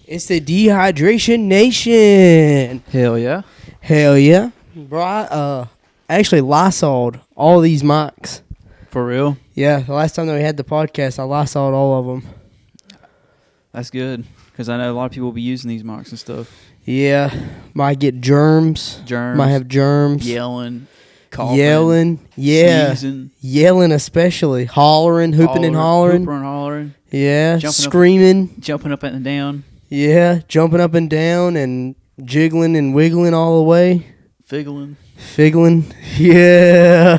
It's the Dehydration Nation. Hell yeah. Hell yeah. Bro, I actually Lysol'd all these mics. For real? Yeah, the last time that we had the podcast, I Lysol'd all of them. That's good. Because I know a lot of people will be using these mics and stuff. Yeah. Might get germs. Might have germs. Yelling. Coughing. Yelling. Yeah. Sneezing. Yelling especially. Hollering. Hooping and hollering. Hooping and hollering. Yeah. Screaming. Jumping up and down. Yeah. Jumping up and down and jiggling and wiggling all the way. Figgling. Yeah.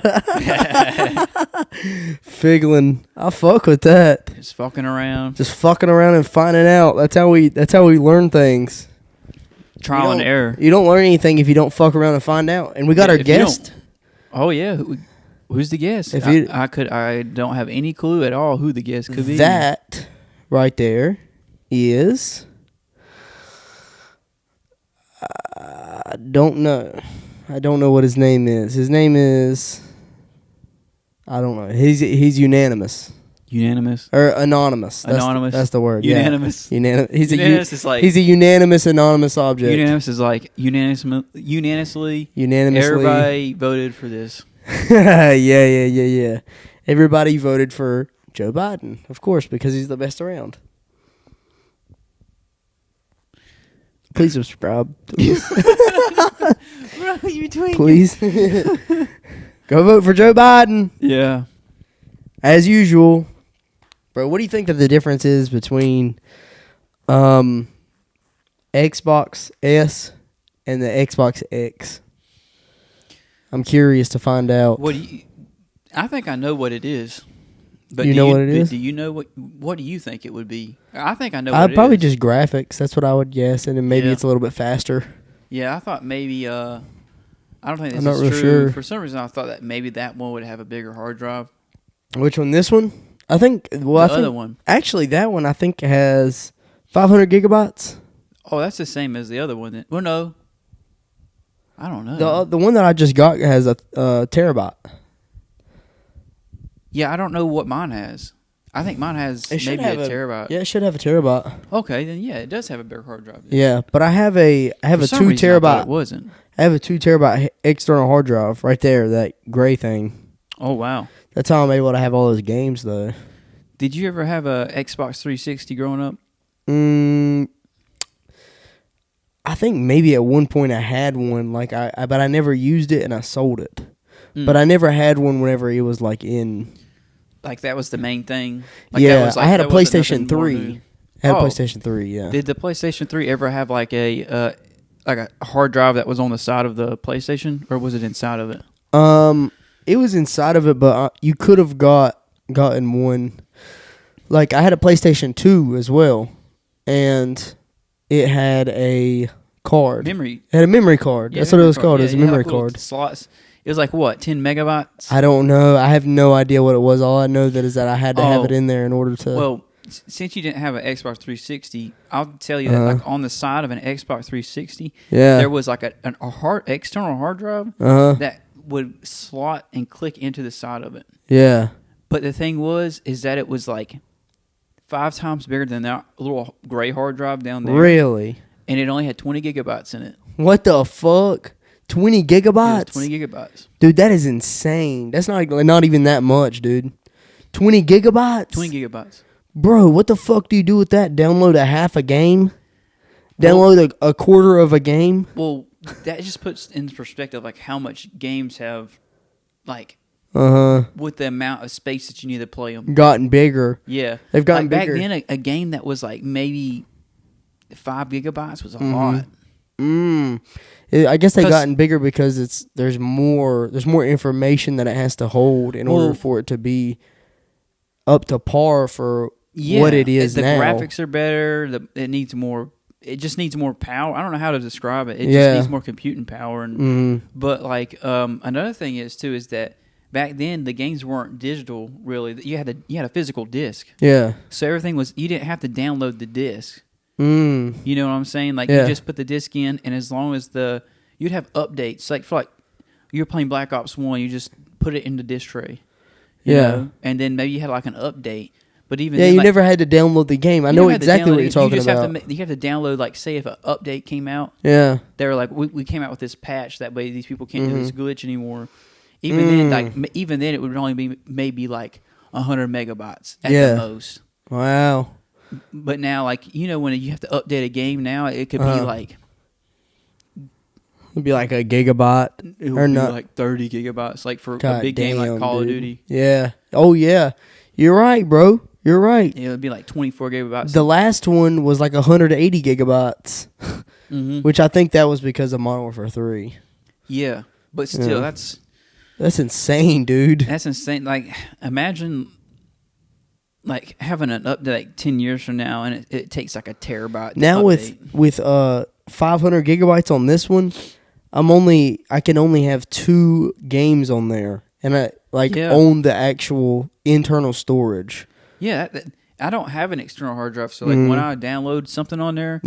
Figgling. I fuck with that. Just fucking around. Just fucking around and finding out. That's how we learn things. Trial and error. You don't learn anything if you don't fuck around and find out. And we got our guest. Oh yeah. Who's the guest? I don't have any clue at all who the guest could be. That right there is I don't know. I don't know what his name is. His name is I don't know. He's unanimous. Unanimous? Or anonymous. Anonymous. That's the word. Unanimous. Yeah. Unanimous. He's He's a unanimous anonymous object. Unanimous is like unanimously. Everybody voted for this. Yeah. Everybody voted for Joe Biden, of course, because he's the best around. Please subscribe. What are you doing? Please. Go vote for Joe Biden. Yeah. As usual. Bro, what do you think that the difference is between Xbox S and the Xbox X? I'm curious to find out. I think I know what it is. But you know what it is? Do you know what do you think it would be? I think I know what it is. Probably just graphics. That's what I would guess. And then maybe it's a little bit faster. Yeah, I thought maybe I don't think this I'm is not real true. sure. For some reason I thought that maybe that one would have a bigger hard drive. Which one? This one? I think other one. Actually, that one I think has 500 gigabytes. Oh, that's the same as the other one. Well, no. I don't know. The one that I just got has a terabyte. Yeah, I don't know what mine has. I think mine has maybe a terabyte. Yeah, it should have a terabyte. Okay, then yeah, it does have a bigger hard drive. Yeah, but I have a 2 terabyte. It wasn't. I have a 2 terabyte external hard drive right there. That gray thing. Oh wow. That's how I'm able to have all those games though. Did you ever have a Xbox 360 growing up? I think maybe at one point I had one. But I never used it and I sold it. But I never had one whenever it was in. Like that was the main thing. I had a PlayStation 3. I had a PlayStation 3. Yeah. Did the PlayStation 3 ever have a hard drive that was on the side of the PlayStation, or was it inside of it? It was inside of it, but you could have gotten one. I had a PlayStation 2 as well, and it had a card. Memory. It had a memory card. That's what it was called. It was a memory card. Slots. It was 10 megabytes? I don't know. I have no idea what it was. All I know is that I had to have it in there in order to... Well, since you didn't have an Xbox 360, I'll tell you that on the side of an Xbox 360, there was an external hard drive that would slot and click into the side of it. Yeah. But the thing is that it was 5 times bigger than that little gray hard drive down there. Really? And it only had 20 gigabytes in it. What the fuck? 20 gigabytes? 20 gigabytes. Dude, that is insane. That's not even that much, dude. 20 gigabytes? 20 gigabytes. Bro, what the fuck do you do with that? Download a half a game? Download a quarter of a game? Well, that just puts in perspective how much games have with the amount of space that you need to play them. Gotten bigger. Yeah. They've gotten bigger. Back then, a game that was maybe 5 gigabytes was a lot. I guess they've gotten bigger because there's more information that it has to hold in order for it to be up to par for what it is now. The graphics are better. It needs more. It just needs more power. I don't know how to describe it. It just needs more computing power. But another thing is that back then the games weren't digital really. You had a physical disc. Yeah. So everything was, you didn't have to download the disc. You know what I'm saying? You just put the disc in, and as long as you'd have updates. For you're playing Black Ops 1, you just put it in the disc tray. You know? And then maybe you had an update. But even yeah, then, you never had to download the game. I know exactly what you're talking about. You have to download, like, say if an update came out. Yeah. They were like, we came out with this patch that way these people can't do this glitch anymore. Even then, it would only be maybe like 100 megabytes at the most. Wow. But now, like, when you have to update a game now, it could be like. It'd be like a gigabyte. It would be like 30 gigabytes, like for a big game like Call of Duty. Yeah. Oh, yeah. You're right, bro. You're right. Yeah, it would be like 24 gigabytes. The last one was like 180 gigabytes, which I think that was because of Modern Warfare 3. Yeah, but still, that's insane, dude. That's insane. Like, imagine like having an update like 10 years from now, and it takes like a terabyte. Now with 500 gigabytes on this one, I can only have 2 games on there, and I own the actual internal storage. Yeah, I don't have an external hard drive, so like when I download something on there,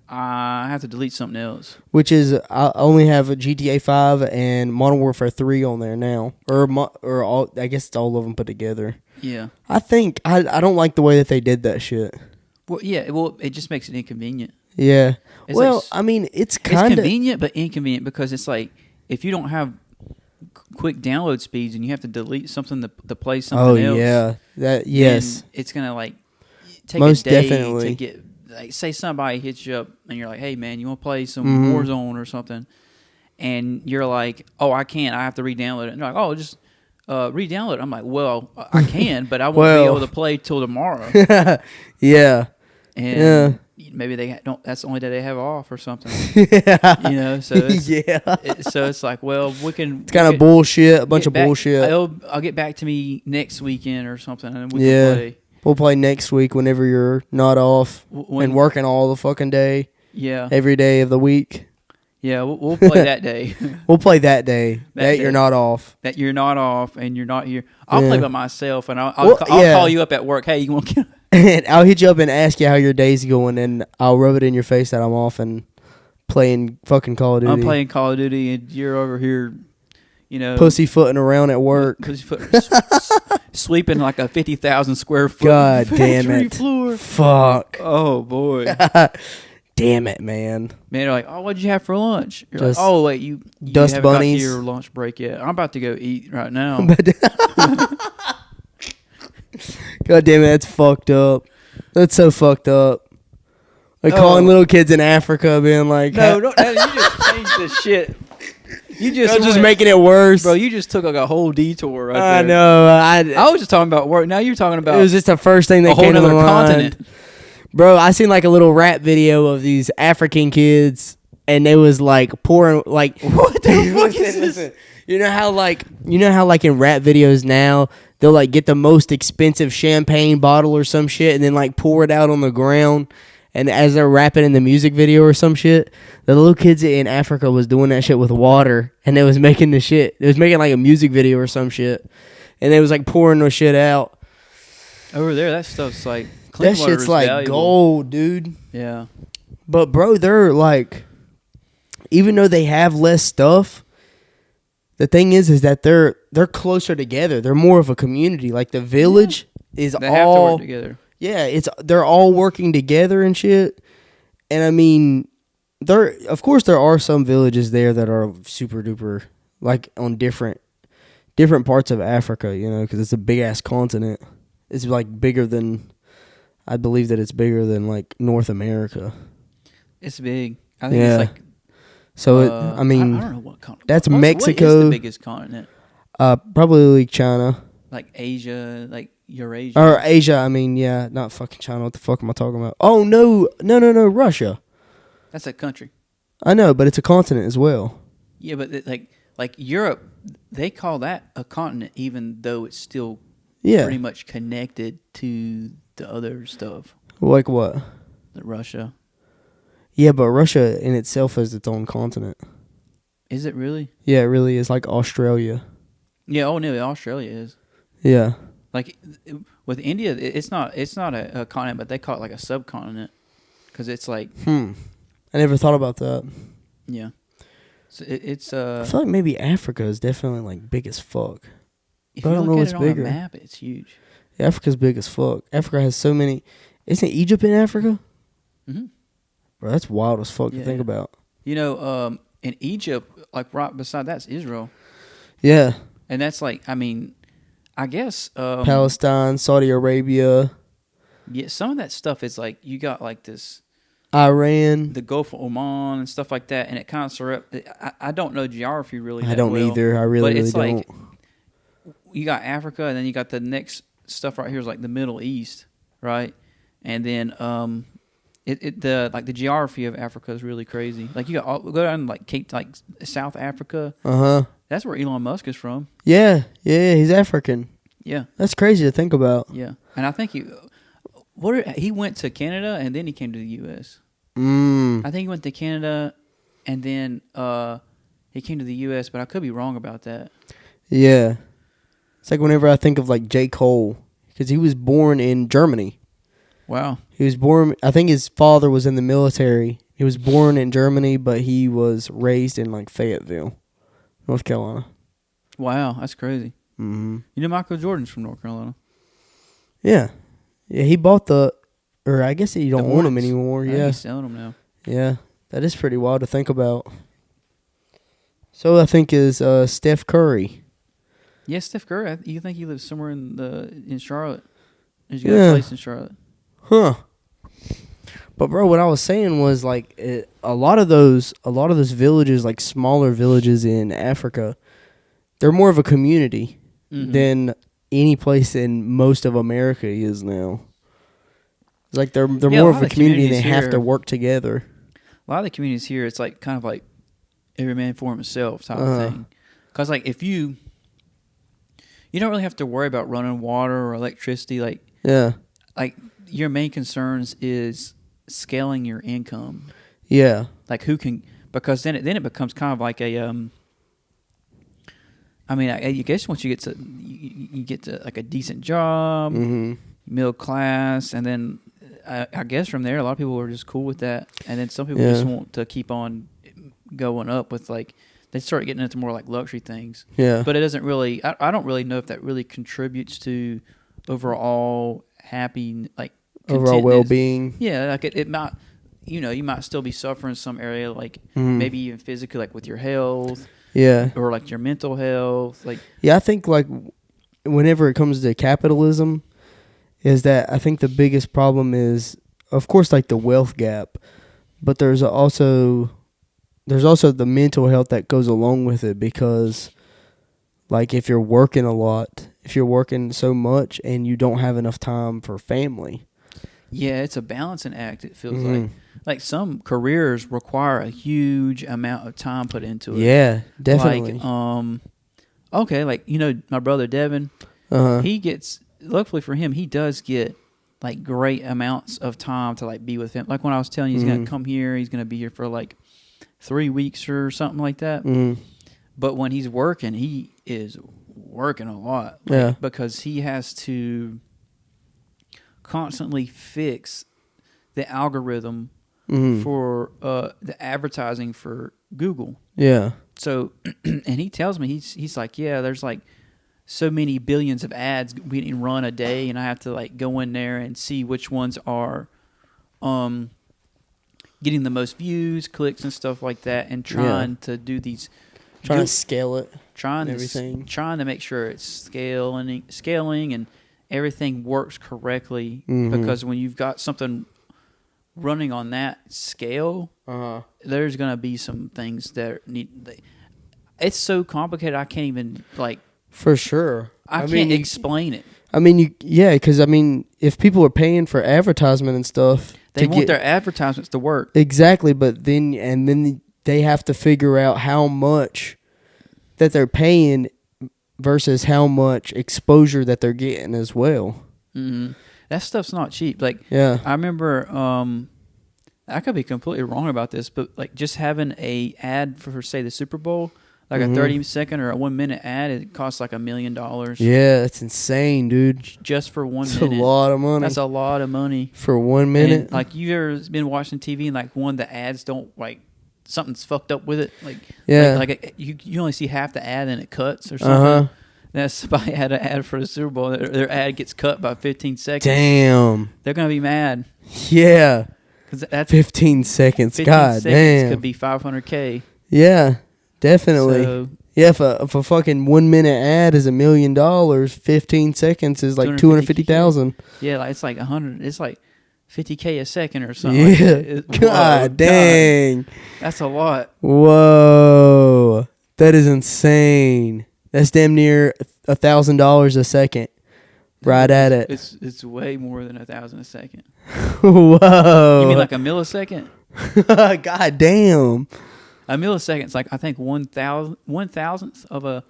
I have to delete something else. Which is I only have a GTA 5 and Modern Warfare 3 on there now, or all. I guess it's all of them put together. Yeah, I think I don't like the way that they did that shit. Well, yeah, it just makes it inconvenient. Yeah. I mean, it's kind of convenient, but inconvenient because it's like if you don't have quick download speeds and you have to delete something to play something else. Oh yeah, yes. It's gonna like take most a day definitely to get. Like, say somebody hits you up and you're like, "Hey man, you want to play some Warzone or something?" And you're like, "Oh, I can't. I have to re-download it." And they're like, "Oh, just re-download it." I'm like, "Well, I can, but I won't be able to play till tomorrow." Yeah. And maybe they don't. That's the only day they have off or something. So it's, so it's like, well, we can. It's kind of bullshit. A bunch of bullshit. I'll get back to me next weekend or something, and we can play. We'll play next week whenever you're not off and working all the fucking day. Yeah. Every day of the week. Yeah, we'll play that day. We'll play that day. That you're not off. That you're not off and you're not here. I'll play by myself, and I'll call you up at work. Hey, you want to? And I'll hit you up and ask you how your day's going, and I'll rub it in your face that I'm off and playing fucking Call of Duty. I'm playing Call of Duty, and you're over here, pussyfooting around at work. Sweeping like a 50,000 square foot God damn it. floor. Fuck. Oh, boy. Damn it, man. Man, they're like, "Oh, what'd you have for lunch?" You're like, "Oh, wait, you dust haven't bunnies. got to your lunch break yet. I'm about to go eat right now." God damn it, that's fucked up. That's so fucked up. Like calling little kids in Africa being like... No, you just changed the shit. You just making it worse. Bro, you just took like a whole detour right there. I know. I was just talking about work. Now you're talking about... It was just the first thing that came to my mind. Continent. Bro, I seen like a little rap video of these African kids, and they was like pouring... like what the fuck is this? Listen. You know how like in rap videos now... They'll like get the most expensive champagne bottle or some shit and then like pour it out on the ground. And as they're rapping in the music video or some shit, the little kids in Africa was doing that shit with water. And they was making the shit. It was making like a music video or some shit. And they was like pouring the shit out. Over there, that stuff's like clean that water shit's is like valuable. Gold, dude. Yeah. But bro, they're like, even though they have less stuff, the thing is that they're closer together. They're more of a community. Like the village is they have to work together. Yeah, they're all working together and shit. And I mean, of course there are some villages there that are super duper like on different parts of Africa, because it's a big ass continent. It's like bigger than, I believe that it's bigger than like North America. It's big. I think it's like. So I don't know what continent. That's Mexico. What is the biggest continent? Probably like China. Like Asia, like Eurasia. Or Asia, I mean, yeah, not fucking China. What the fuck am I talking about? Oh, no, Russia. That's a country. I know, but it's a continent as well. Yeah, but like Europe, they call that a continent even though it's still pretty much connected to the other stuff. Like what? Russia. Yeah, but Russia in itself is its own continent. Is it really? Yeah, it really is, like Australia. Yeah, oh no, Australia is. Yeah. Like with India, it's not a continent, but they call it like a subcontinent because it's like. I never thought about that. Yeah. So it's. I feel like maybe Africa is definitely like big as fuck. If but you I don't know look what's at it bigger. on a map, it's huge. Africa's big as fuck. Africa has so many. Isn't Egypt in Africa? Mm-hmm. Bro, that's wild as fuck to think about. In Egypt, like right beside that's Israel. Yeah. And that's like, I mean, I guess Palestine, Saudi Arabia. Yeah, some of that stuff is like you got like this Iran, the Gulf of Oman and stuff like that, and it kind of I don't know geography really. I don't either. I really, but it's really like don't. You got Africa, and then you got the next stuff right here is like the Middle East, right? And then the geography of Africa is really crazy. Like you got go down like South Africa. That's where Elon Musk is from. Yeah, he's African. Yeah, that's crazy to think about. Yeah, and I think he went to Canada and then he came to the U.S. I think he went to Canada and then he came to the U.S., but I could be wrong about that. Yeah, it's like whenever I think of like J. Cole, because he was born in Germany. Wow. He was born, I think his father was in the military. He was born in Germany, but he was raised in like Fayetteville, North Carolina. Wow, that's crazy. Mm-hmm. You know Michael Jordan's from North Carolina? Yeah. Yeah, he bought or I guess he don't own them anymore. Yeah. He's selling them now. Yeah, that is pretty wild to think about. So I think is Steph Curry. Yeah, Steph Curry. You think he lives somewhere in Charlotte? He's got a place in Charlotte. Huh. But bro, what I was saying was like a lot of those villages, like smaller villages in Africa, they're more of a community than any place in most of America is now. It's like they're more of a community and they have to work together. A lot of the communities here, it's like kind of like every man for himself type of thing. Because like if you don't really have to worry about running water or electricity, like your main concerns is scaling your income. Yeah. Like who can, because then it becomes kind of like a I mean, I guess once you get to like a decent job, middle class, and then I guess from there a lot of people are just cool with that, and then some people just want to keep on going up with like they start getting into more like luxury things. Yeah, but it doesn't really. I don't really know if that really contributes to overall happy overall well-being. Yeah, like it might. You might still be suffering some area, like maybe even physically, like with your health. Yeah. Or like your mental health. I think like whenever it comes to capitalism is that I think the biggest problem is of course like the wealth gap, but there's also the mental health that goes along with it, because like if you're working a lot, if you're working so much and you don't have enough time for family. Yeah, it's a balancing act, it feels like. Like some careers require a huge amount of time put into it. Yeah, definitely. Like, okay, like my brother Devin, he gets. Luckily for him, he does get like great amounts of time to like be with him. Like when I was telling you, he's gonna come here. He's gonna be here for like 3 weeks or something like that. But when he's working, he is working a lot. Because he has to constantly fix the algorithm. For the advertising for Google. Yeah. So, and he tells me, he's like, yeah, there's like so many billions of ads being run a day, and I have to like go in there and see which ones are getting the most views, clicks, and stuff like that, and trying to do these. Trying to scale it. Trying to make sure it's scaling and everything works correctly, because when you've got something running on that scale, there's going to be some things that it's so complicated I can't even for sure. I can't explain it. I mean, because I mean, if people are paying for advertisement and stuff, they want their advertisements to work. Exactly, but then they have to figure out how much that they're paying versus how much exposure that they're getting as well. That stuff's not cheap. I remember, I could be completely wrong about this, but like just having a ad for say the Super Bowl, like a 30-second or a 1-minute ad, it costs like $1 million. Yeah, that's insane, dude. Just for 1 minute. That's a lot of money. That's a lot of money. For 1 minute? And, like, you ever been watching TV and like the ads don't something's fucked up with it? You only see half the ad and it cuts or something. That somebody had an ad for the Super Bowl. Their ad gets cut by 15 seconds. Damn. They're gonna be mad. Yeah. Cause that's 15 seconds. 15 God seconds damn. could be $500K. Yeah, definitely. So, yeah, if a fucking 1 minute ad is $1 million, 15 seconds is like 250,000. Yeah, like it's like 100. It's like $50K a second or something. Yeah. Like that. God dang. God. That's a lot. Whoa. That is insane. That's damn near $1,000 a second. Right at it. It's way more than 1,000 a second. Whoa. You mean like a millisecond? God damn. A millisecond's like, I think 1,000th of a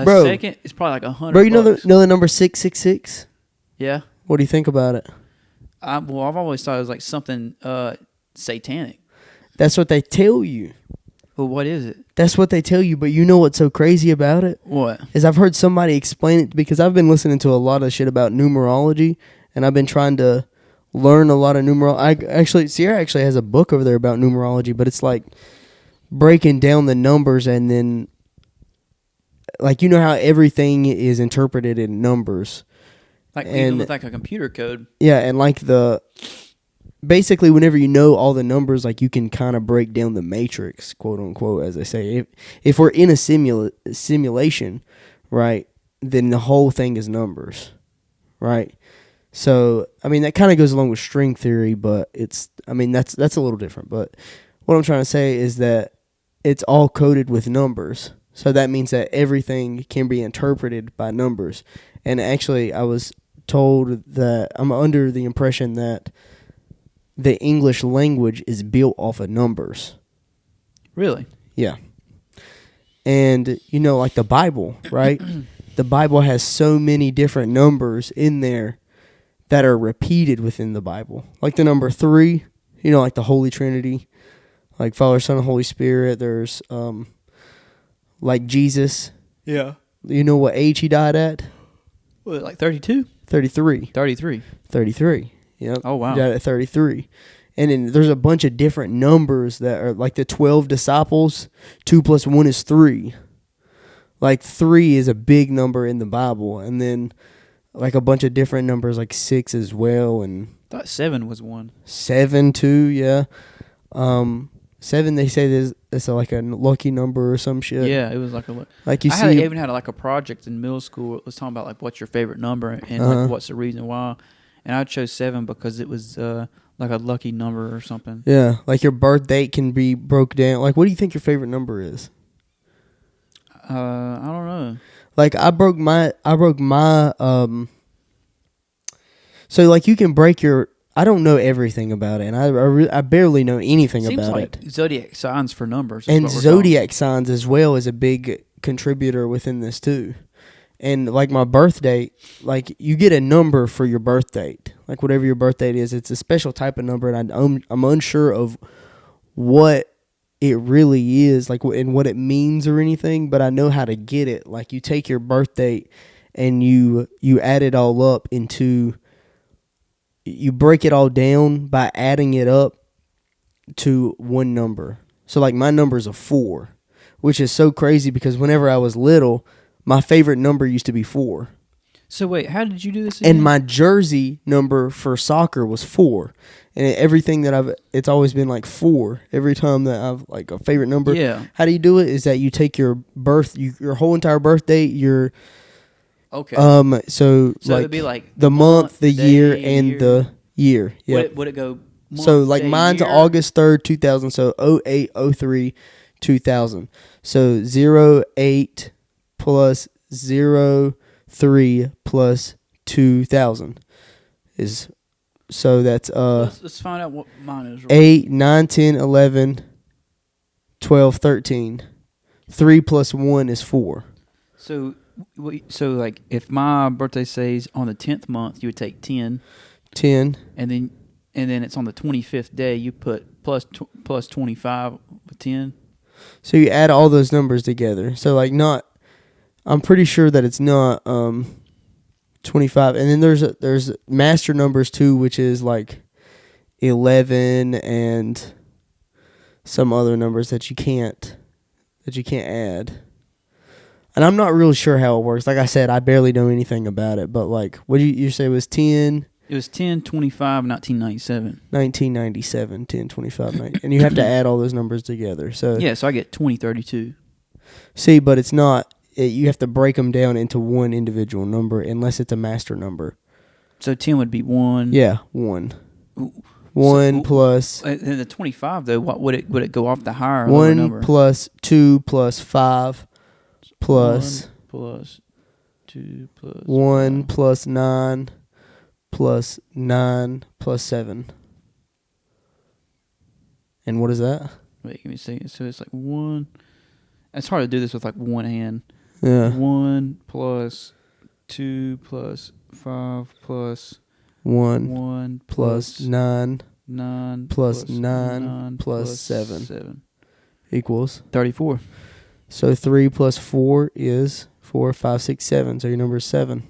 Bro, second is probably like 100. Bro, you know the number 666? Yeah. What do you think about it? I've always thought it was like something satanic. That's what they tell you. Well, what is it? That's what they tell you, but you know what's so crazy about it? What? Is I've heard somebody explain it because I've been listening to a lot of shit about numerology, and I've been trying to learn a lot of numerology. Sierra actually has a book over there about numerology, but it's like breaking down the numbers and then, like, you know how everything is interpreted in numbers. Like even with like a computer code. Yeah, and like basically whenever you know all the numbers, like you can kind of break down the matrix, quote unquote, as they say. If we're in a simulation, right, then the whole thing is numbers, right? So, I mean, that kind of goes along with string theory, but that's a little different. But what I'm trying to say is that it's all coded with numbers. So that means that everything can be interpreted by numbers. And actually, I was told that I'm under the impression that the English language is built off of numbers. Really? Yeah. And, you know, like the Bible, right? The Bible has so many different numbers in there that are repeated within the Bible. Like the number 3, you know, like the Holy Trinity, like Father, Son, and Holy Spirit. There's, like Jesus. Yeah. You know what age he died at? What, like 32? 33. 33. 33. Yep. Oh, wow. He died at 33. And then there's a bunch of different numbers that are like the 12 disciples. 2 plus 1 is 3. Like 3 is a big number in the Bible. And then like a bunch of different numbers like 6 as well. And I thought 7 was 1. 7 too, yeah. 7, they say it's like a lucky number or some shit. Yeah, it was like a... Like you I even had like a project in middle school. It was talking about like what's your favorite number and like what's the reason why. And I chose 7 because it was like a lucky number or something. Yeah, like your birth date can be broke down. Like, what do you think your favorite number is? I don't know. Like, I broke my so like you can break your... I don't know everything about it, and I barely know anything Seems about like it. Zodiac signs for numbers. And zodiac signs as well is a big contributor within this too. And like my birth date, like you get a number for your birth date, like whatever your birth date is. It's a special type of number, and I'm unsure of what it really is, like and what it means or anything. But I know how to get it. Like you take your birth date and you add it all up into. You break it all down by adding it up to one number. So like my number's a 4, which is so crazy because whenever I was little, my favorite number used to be 4. So wait, how did you do this again? And my jersey number for soccer was 4. And everything that it's always been like 4 every time that I've like a favorite number. Yeah. How do you do it? Is that you take your your whole entire birth date, your... Okay. So like it'd be like the month, the day, year, and the year. Yeah. Would it go month, so like day, mine's year? August 3rd, 2000. So 08, 03, 2000. So 08 plus 03 plus 2000 is... So that's Let's find out what mine is. 8, 9, 10, 11, 12, 13. 3 plus 1 is 4. So like if my birthday says on the 10th month, you would take 10. 10. And then it's on the 25th day, you put plus 25 with 10. So you add all those numbers together. So like I'm pretty sure that it's not 25. And then there's master numbers too, which is like 11 and some other numbers that you can't add. And I'm not real sure how it works. Like I said, I barely know anything about it. But like, what did you say it was 10? It was 10/25, 1997. 1997, 10/25, 90. And you have to add all those numbers together. So yeah, so I get 2032. See, but it's not. You have to break them down into one individual number unless it's a master number. So 10 would be 1. Yeah, 1. 1 plus. And the 25 though, what would it go off the higher or lower number? 1 plus 2 plus 5 plus 1 plus 2 plus 1 5. plus 9 plus 9 plus 7. And what is that? Wait, give me a second. So it's like 1. It's hard to do this with like one hand. Yeah. 1 plus 2 plus 5 plus 1 plus 9 9 plus 9 plus 7 equals 34. So 3 plus 4 is 4, 5, 6, 7. So your number is 7.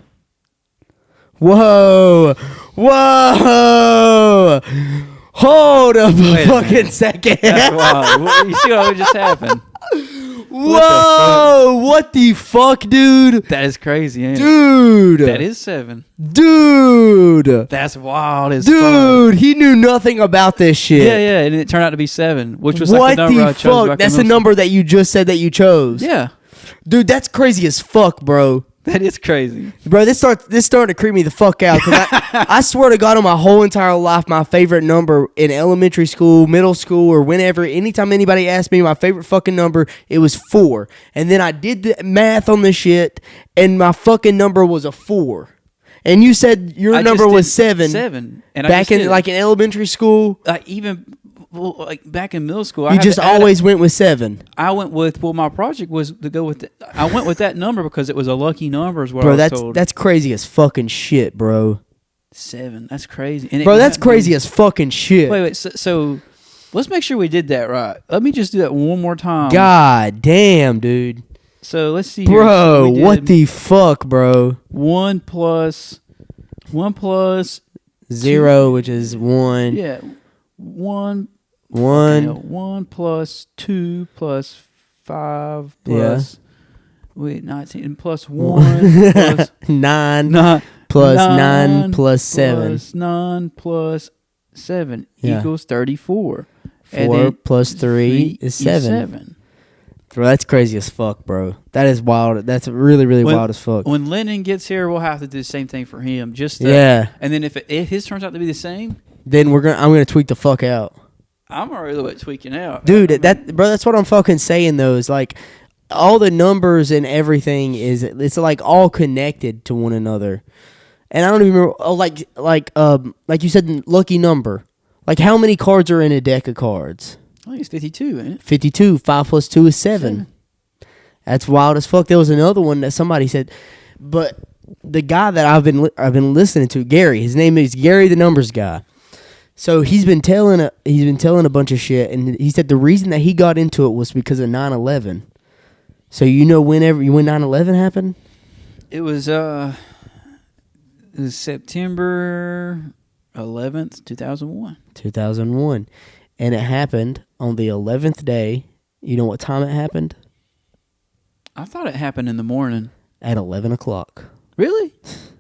Whoa! Whoa! Hold up a fucking second. That's wild. You see what just happened? Whoa! What the fuck, dude? That is crazy, ain't Dude! it? That is 7. Dude! That's wild as Dude, he knew nothing about this shit. Yeah, and it turned out to be 7, which was what like the number I chose. Fuck? That's the number that you just said that you chose. Yeah. Dude, that's crazy as fuck, bro. That is crazy. Bro, this starting to creep me the fuck out. Cause I swear to God, on my whole entire life, my favorite number in elementary school, middle school, or whenever, anytime anybody asked me my favorite fucking number, it was 4. And then I did the math on the shit, and my fucking number was a 4. And you said your number was 7. 7. And back in like in elementary school, like back in middle school, you just always went with 7. I went with my project was to go with. I went with that number because it was a lucky number. Is what bro, I was told. That's crazy as fucking shit, bro. 7. That's crazy. And bro, that's crazy as fucking shit. Wait. So let's make sure we did that right. Let me just do that one more time. God damn, dude. So let's see, bro. So what the fuck, bro? 1 plus 0, 2, which is 1. Yeah, 1. 1 plus 2 plus 5 plus 19 plus 1 plus 9 plus 9 plus 7 plus 9 plus 7 equals 34. 4 plus 3 is 7. Bro, that's crazy as fuck, bro. That is wild. That's really, really wild as fuck. When Lennon gets here, we'll have to do the same thing for him. And then if his turns out to be the same, then I'm gonna tweak the fuck out. I'm already tweaking out, dude. That's what I'm fucking saying though. Is like all the numbers and everything it's like all connected to one another. And I don't even remember. Oh, like you said, lucky number. Like how many cards are in a deck of cards? I think it's 52, ain't it? 52. 5 plus 2 is 7. That's wild as fuck. There was another one that somebody said, but the guy that I've been listening to, Gary. His name is Gary, the numbers guy. So he's been telling a bunch of shit, and he said the reason that he got into it was because of 9/11. So when 9/11 happened? It was September 11th, 2001. 2001. And it happened on the 11th day. You know what time it happened? I thought it happened in the morning. At 11 o'clock. Really?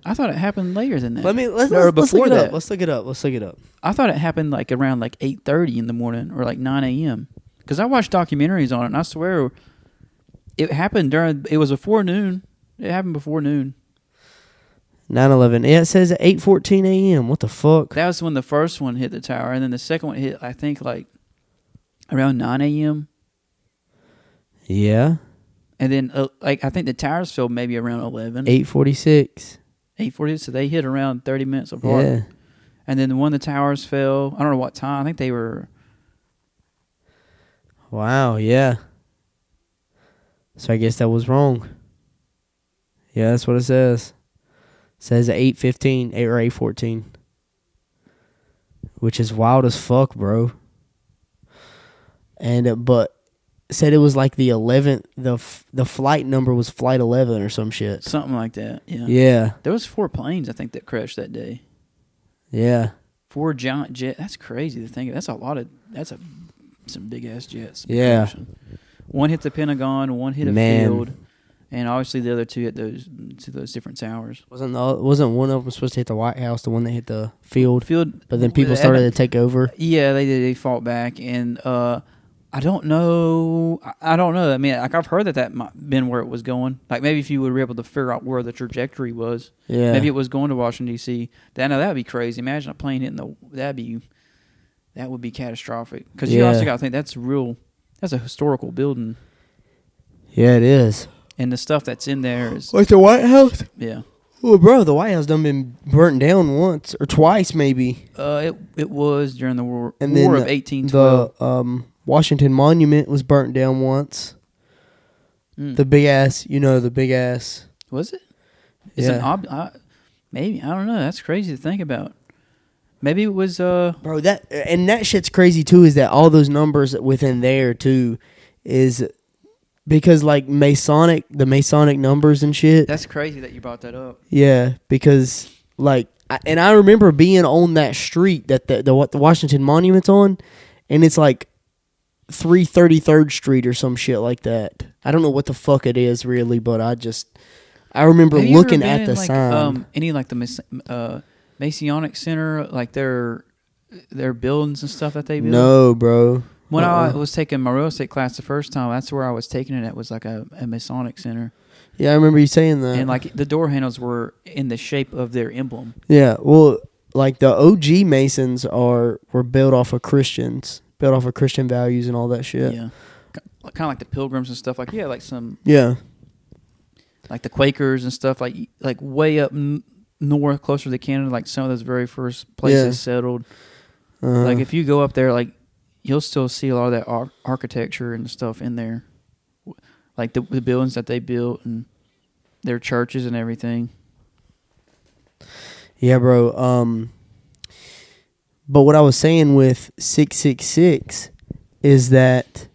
I thought it happened later than that. Let's look it up. Let's look it up. I thought it happened like around like 8:30 in the morning or like 9 a.m. Because I watched documentaries on it, and I swear it happened it was before noon. It happened before noon. 9/11. Yeah, it says at 8:14 a.m. What the fuck? That was when the first one hit the tower, and then the second one hit, I think, like around 9 a.m. Yeah. And then, I think the towers fell maybe around 11. 8:46. 8:40, so they hit around 30 minutes apart. Yeah. And then when the towers fell, I don't know what time. I think they were... Wow, yeah. So I guess that was wrong. Yeah, that's what it says. It says at 8:15 or 8:14. Which is wild as fuck, bro. And but said it was like the 11th. The flight number was flight 11 or some shit. Something like that. Yeah. Yeah. There was 4 planes I think that crashed that day. Yeah. 4 giant jets. That's crazy to think of. That's some big ass jets. Yeah. One hit the Pentagon. One hit a field. And obviously the other two hit those different towers. Wasn't one of them supposed to hit the White House, the one that hit the field? But then people They started to take over. Yeah, they did. They fought back, and I don't know. I don't know. I mean, like I've heard that might have been where it was going. Like maybe if you would be able to figure out where the trajectory was, maybe it was going to Washington D.C. That would be crazy. Imagine a plane hitting that would be catastrophic. Because you also got to think that's a historical building. Yeah, it is. And the stuff that's in there is like the White House. Yeah. Well, bro, the White House done been burnt down once or twice, maybe. It was during the War of 1812. The Washington Monument was burnt down once. The big ass, the big ass. Was it? It's maybe, I don't know. That's crazy to think about. Maybe it was bro, that shit's crazy too, is that all those numbers within there too is because like the Masonic numbers and shit. That's crazy that you brought that up. Yeah, because like I remember being on that street that the Washington Monument's on, and it's like 333rd Street or some shit like that. I don't know what the fuck it is really, but I remember looking at the sign. Any like the Masonic Center, like their buildings and stuff that they build? No, bro. When I was taking my real estate class the first time, that's where I was taking it. It was like a Masonic Center. Yeah, I remember you saying that. And like the door handles were in the shape of their emblem. Yeah, well, like the OG Masons were built off of Christians, built off of Christian values and all that shit. Yeah, kind of like the Pilgrims and stuff. Like like some like the Quakers and stuff. Like way up north, closer to Canada. Like some of those very first places settled. Like if you go up there, like you'll still see a lot of that architecture and stuff in there, like the buildings that they built and their churches and everything. Yeah, bro. But what I was saying with 666 is that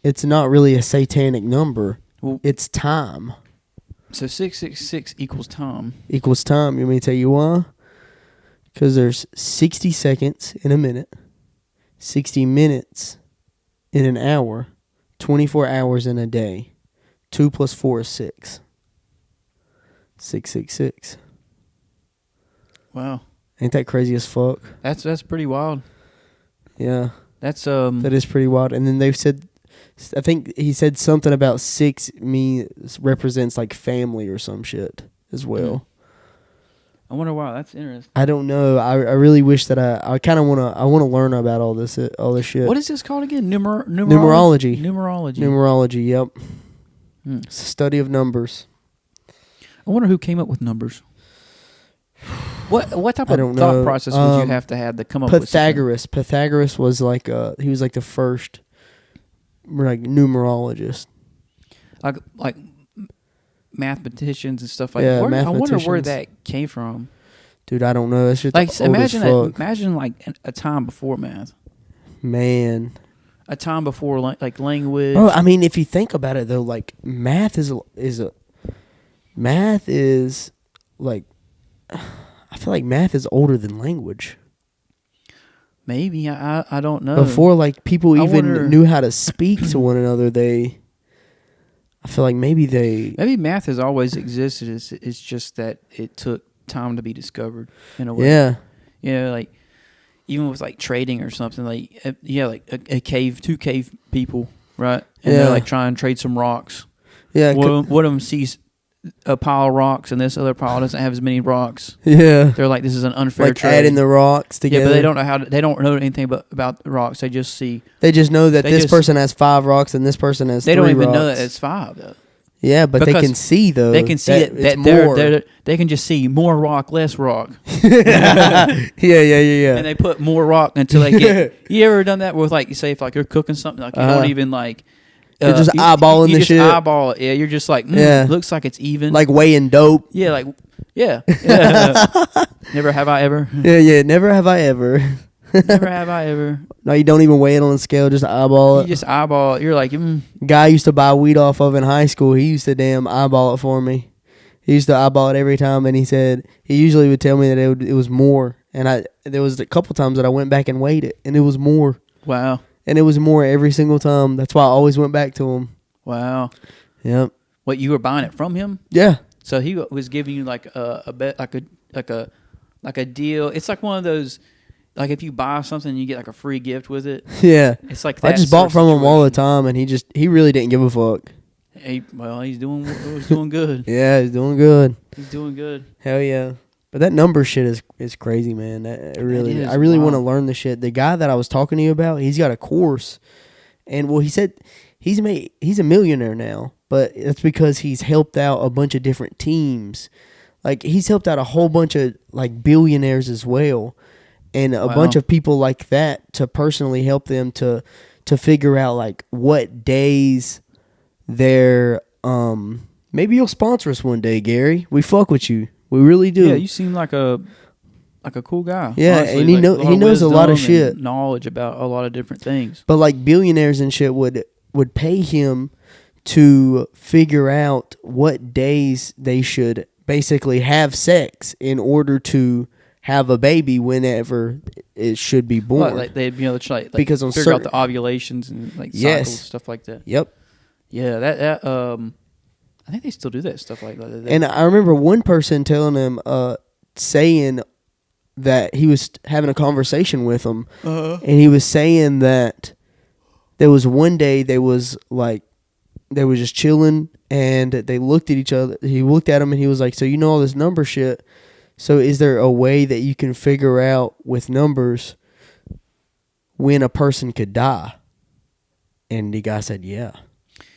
it's not really a satanic number. Well, it's time. So 666 equals time. Equals time. You want me to tell you why? Because there's 60 seconds in a minute, 60 minutes in an hour, 24 hours in a day. 2 plus 4 is 6. 666. Wow. Ain't that crazy as fuck? That's pretty wild. Yeah. That is pretty wild. And then they've said, I think he said something about 6 represents like family or some shit as well. I wonder why. That's interesting. I don't know. I really wish that I kind of want to learn about all this shit. What is this called again? Numerology. Numerology. Yep. It's a study of numbers. I wonder who came up with numbers. What type of thought process would you have to come up with? Pythagoras was like he was like the first like numerologist. Like mathematicians and stuff like that. I wonder where that came from. Dude, I don't know. That's just like imagine like a time before math. Man. A time before like language. Bro, I mean, if you think about it though, like math is like, I feel like math is older than language. Maybe I don't know. Before like people even knew how to speak to one another, I feel like maybe math has always existed. It's just that it took time to be discovered in a way. Yeah. Like even with like trading or something, like two cave people, right? And they're like trying to trade some rocks. Yeah. One of them sees a pile of rocks and this other pile doesn't have as many rocks. Yeah. They're like, this is an unfair trade. Adding the rocks together. Yeah, but they don't know anything about the rocks. They just see. They just know that this person has 5 rocks and this person has 3 rocks. They don't even know that it's 5 though. Yeah, but they can see though. They can see that they can just see more rock, less rock. Yeah. And they put more rock until they get. You ever done that with like, you say if like you're cooking something, like you don't even like. You're just eyeballing the shit. You just eyeball it. Yeah, you're just like, looks like it's even. Like weighing dope. Yeah, Never have I ever. Yeah, never have I ever. Never have I ever. No, you don't even weigh it on the scale, just eyeball it. You just eyeball it. You're like, Guy I used to buy weed off of in high school. He used to damn eyeball it for me. He used to eyeball it every time, and he said he usually would tell me that it was more. And there was a couple times that I went back and weighed it, and it was more. Wow. And it was more every single time. That's why I always went back to him. Wow. Yep. What, you were buying it from him? Yeah. So he was giving you like a bet, like a deal. It's like one of those, like if you buy something, you get like a free gift with it. Yeah. It's like that. I just bought from him all the time, and he really didn't give a fuck. He's doing good. Yeah, he's doing good. He's doing good. Hell yeah. But that number shit is crazy, man. I really want to learn the shit. The guy that I was talking to you about, he's got a course, and well, he said he's a millionaire now, but it's because he's helped out a bunch of different teams. Like he's helped out a whole bunch of like billionaires as well, and a bunch of people like that to personally help them to figure out like what days they're maybe you'll sponsor us one day, Gary. We fuck with you. We really do. Yeah, you seem like a cool guy. Yeah, honestly. and he knows a lot of shit, knowledge about a lot of different things. But like billionaires and shit would pay him to figure out what days they should basically have sex in order to have a baby whenever it should be born. Like they'd be able to like because on figure out the ovulations and like cycles, stuff like that. Yep. Yeah, that I think they still do that stuff like that. And I remember one person telling him, saying that he was having a conversation with him, and he was saying that there was one day they was just chilling, and they looked at each other. He looked at him, and he was like, "So you know all this number shit. So is there a way that you can figure out with numbers when a person could die?" And the guy said, "Yeah."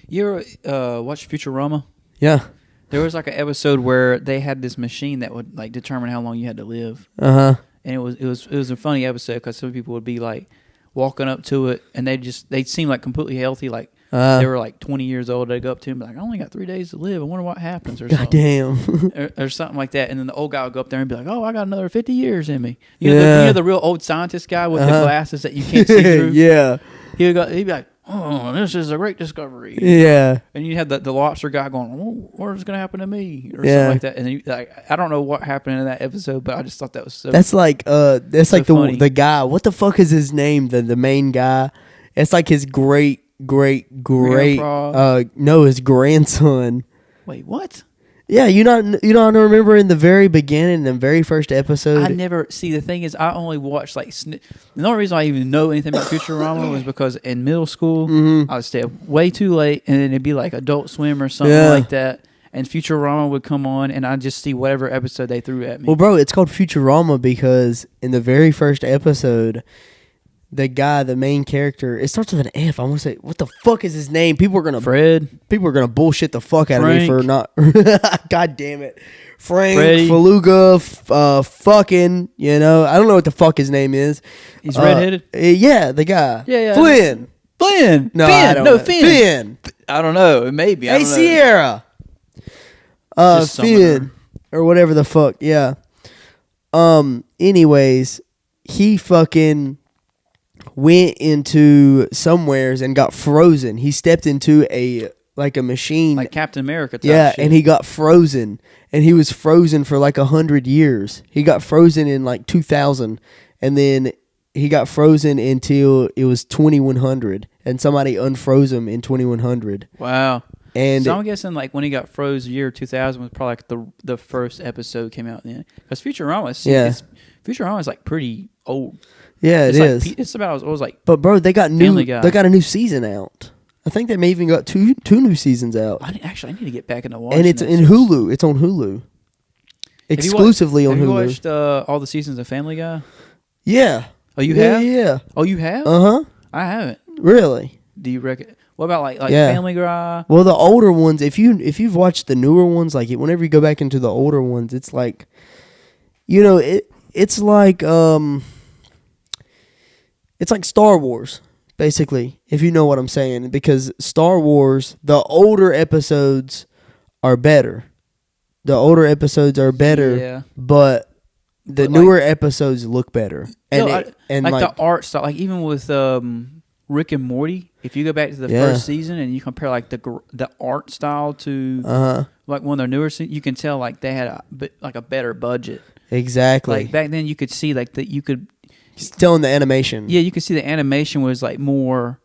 You ever watch Futurama? Yeah. There was like an episode where they had this machine that would like determine how long you had to live. And it was a funny episode because some people would be like walking up to it and they'd seem like completely healthy, like they were like 20 years old. They'd go up to him and be like, "I only got 3 days to live. I wonder what happens," or something. Goddamn. or something like that. And then the old guy would go up there and be like, "Oh, I got another 50 years in me." You know, the real old scientist guy with the glasses that you can't see through. Yeah. He'd be like, "Oh, this is a great discovery." Yeah. And you had the lobster guy going, "Oh, what's going to happen to me?" Or something like that. And then I don't know what happened in that episode, but I just thought that was so. That's like funny. the guy. What the fuck is his name? The main guy. It's like his great his grandson. Wait, what? Yeah, you don't remember in the very beginning, the very first episode. I never see. The thing is, I only watched like the only reason I even know anything about Futurama was because in middle school I would stay up way too late, and then it'd be like Adult Swim or something like that, and Futurama would come on, and I'd just see whatever episode they threw at me. Well, bro, it's called Futurama because in the very first episode, the guy, the main character, it starts with an F. I'm gonna say, what the fuck is his name? People are gonna bullshit the fuck out of me for not. God damn it, Frank Freddy. Faluga, fucking. You know, I don't know what the fuck his name is. He's redheaded. Yeah, the guy. Yeah. Flynn. No, Finn. I don't know. Maybe. I don't know. Sierra. Finn or whatever the fuck. Yeah. Anyways, he fucking went into somewheres and got frozen. He stepped into a machine, like Captain America type shit. And he got frozen, and he was frozen for like 100 years. He got frozen in like 2000, and then he got frozen until it was 2100, and somebody unfroze him in 2100. Wow. And so I'm guessing like when he got froze, the year 2000 was probably like the first episode came out then, because Futurama is like pretty old. Yeah, it's it's about it was like. But bro, they got a new season out. I think they may even got two new seasons out. I need to get back into watching. And it's in Hulu. It's on Hulu. Exclusively on Hulu. Have you watched all the seasons of Family Guy? Yeah. Oh, you have? Yeah. Oh, you have? Uh-huh. I haven't. Really? Do you reckon? What about like Family Guy? Well, the older ones, if you've watched the newer ones, like whenever you go back into the older ones, it's like, you know, it's like Star Wars, basically, if you know what I'm saying. Because Star Wars, the older episodes are better. But the newer episodes look better. And the art style, like even with Rick and Morty, if you go back to the first season and you compare like the art style to like one of their newer seasons, you can tell like they had a better budget. Exactly. Like back then, you could see like that you could. Still in the animation. Yeah, you could see the animation was like more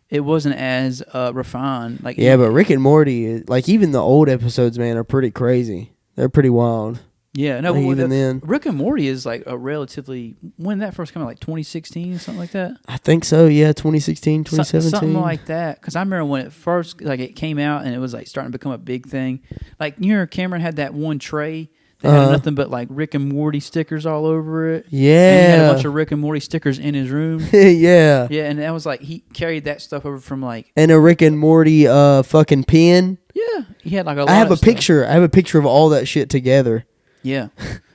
it wasn't as refined. Like yeah, but Rick and Morty, like even the old episodes, man, are pretty crazy. They're pretty wild. Yeah, no, like even then, Rick and Morty is like a relatively, when did that first come out, like 2016, something like that? I think so, yeah, 2016, 2017. Something like that. Because I remember when it first, like it came out and it was like starting to become a big thing. Like, you know, Cameron had that one tray that had nothing but like Rick and Morty stickers all over it. Yeah. And he had a bunch of Rick and Morty stickers in his room. Yeah. Yeah, and that was like, he carried that stuff over from like... And a Rick and Morty fucking pen. Yeah, he had like a lot I have of a stuff. picture. I have a picture of all that shit together. Yeah.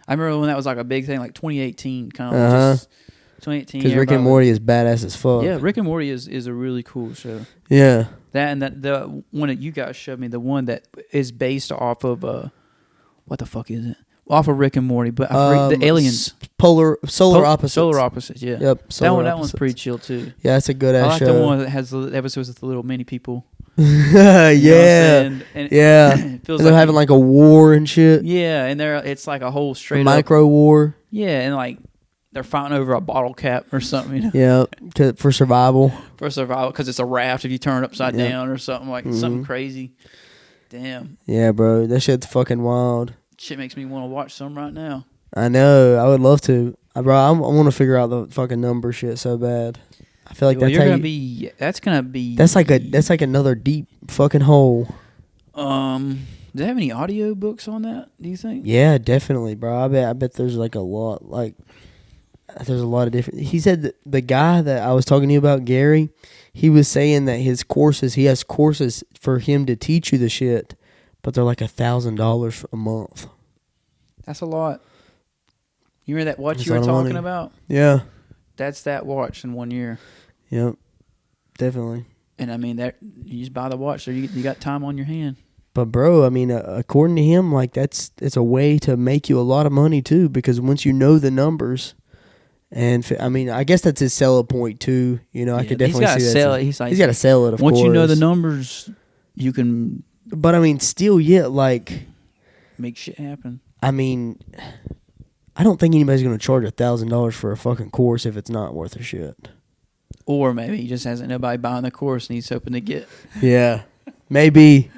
I remember when that was like a big thing, like 2018, kind of just 2018. Because Rick and Morty is badass as fuck. Yeah, Rick and Morty is a really cool show. Yeah. That and the one that you guys showed me, the one that is based off of what the fuck is it? Off of Rick and Morty, but the aliens, solar opposites. Solar opposites. Yeah. Yep. That one's pretty chill too. Yeah, that's a good ass show. I like the one that has the episodes with the little mini people. Yeah. And yeah. It feels they're like having like a war and shit. Yeah, and it's like a whole straight a micro war. Yeah, and like they're fighting over a bottle cap or something. You Yeah, know? for survival. For survival, because it's a raft if you turn it upside down or something like something crazy. Damn. Yeah, bro, that shit's fucking wild. Shit makes me want to watch some right now. I know. I would love to. Bro, I want to figure out the fucking number shit so bad. I feel like that's gonna be. That's like another deep fucking hole. Do they have any audio books on that? Do you think? Yeah, definitely, bro. I bet there's like a lot. Like, there's a lot of different. He said that the guy that I was talking to you about, Gary, he was saying that he has courses for him to teach you the shit, but they're like $1,000 a month. That's a lot. You remember that watch you were talking about? Yeah. That's that watch in 1 year. Yep. Definitely. And I mean, that you just buy the watch, so you got time on your hand. But bro, I mean, according to him, like it's a way to make you a lot of money too, because once you know the numbers, and I mean, I guess that's his selling point too. You know, I could definitely see that. Sell it. He's got to sell it. Of once course, you know the numbers, you can. But I mean, still, yeah, like make shit happen. I mean, I don't think anybody's going to charge $1,000 for a fucking course if it's not worth a shit. Or maybe he just hasn't nobody buying the course and he's hoping to get. Yeah, maybe.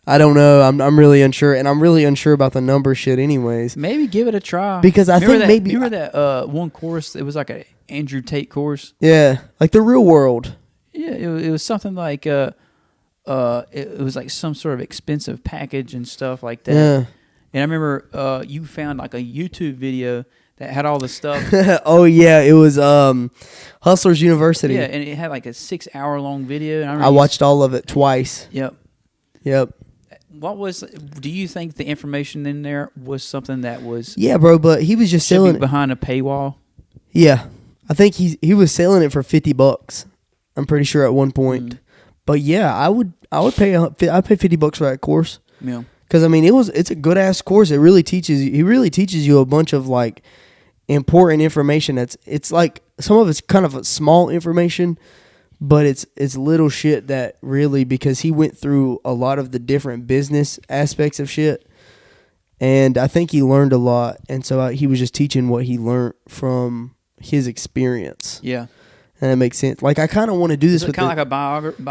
I don't know. I'm really unsure, and I'm really unsure about the number shit. Anyways, maybe give it a try because I think maybe remember that one course. It was like a Andrew Tate course. Yeah, like the real world. Yeah, it was something like it was like some sort of expensive package and stuff like that. Yeah. And I remember you found like a YouTube video that had all the stuff. Oh yeah, it was Hustlers University. Yeah, and it had like a 6-hour long video. And I watched all of it twice. Yep. Do you think the information in there was something that was? Yeah, bro, but he was just selling it behind a paywall. Yeah, I think he was selling it for $50. I'm pretty sure at one point. But yeah, I would pay I'd pay $50 for that course. Yeah. Because I mean, it's a good ass course. He really teaches you a bunch of like important information. It's like some of it's kind of a small information, but it's little shit that really, because he went through a lot of the different business aspects of shit, and I think he learned a lot. And so he was just teaching what he learned from his experience. Yeah. And it makes sense. Like, I kind of want to do this with kind of like a biography,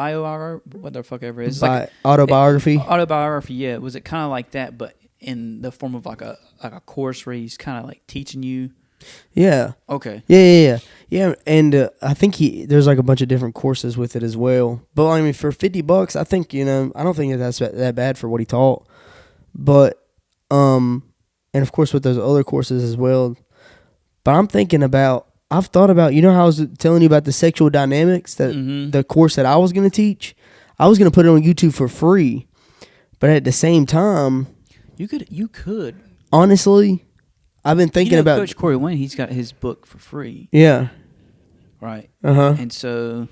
what the fuck ever it is. Like autobiography. Autobiography, yeah. Was it kind of like that, but in the form of like a course where he's kind of like teaching you? Yeah. Okay. Yeah. And I think there's like a bunch of different courses with it as well. But I mean, for $50, I think, I don't think that's that bad for what he taught. But and of course with those other courses as well. But I've thought about, how I was telling you about the sexual dynamics, that the course that I was going to teach, I was going to put it on YouTube for free. But at the same time, you could. Honestly, I've been thinking about Coach Corey Wayne, he's got his book for free. Yeah. Right. Uh-huh. And so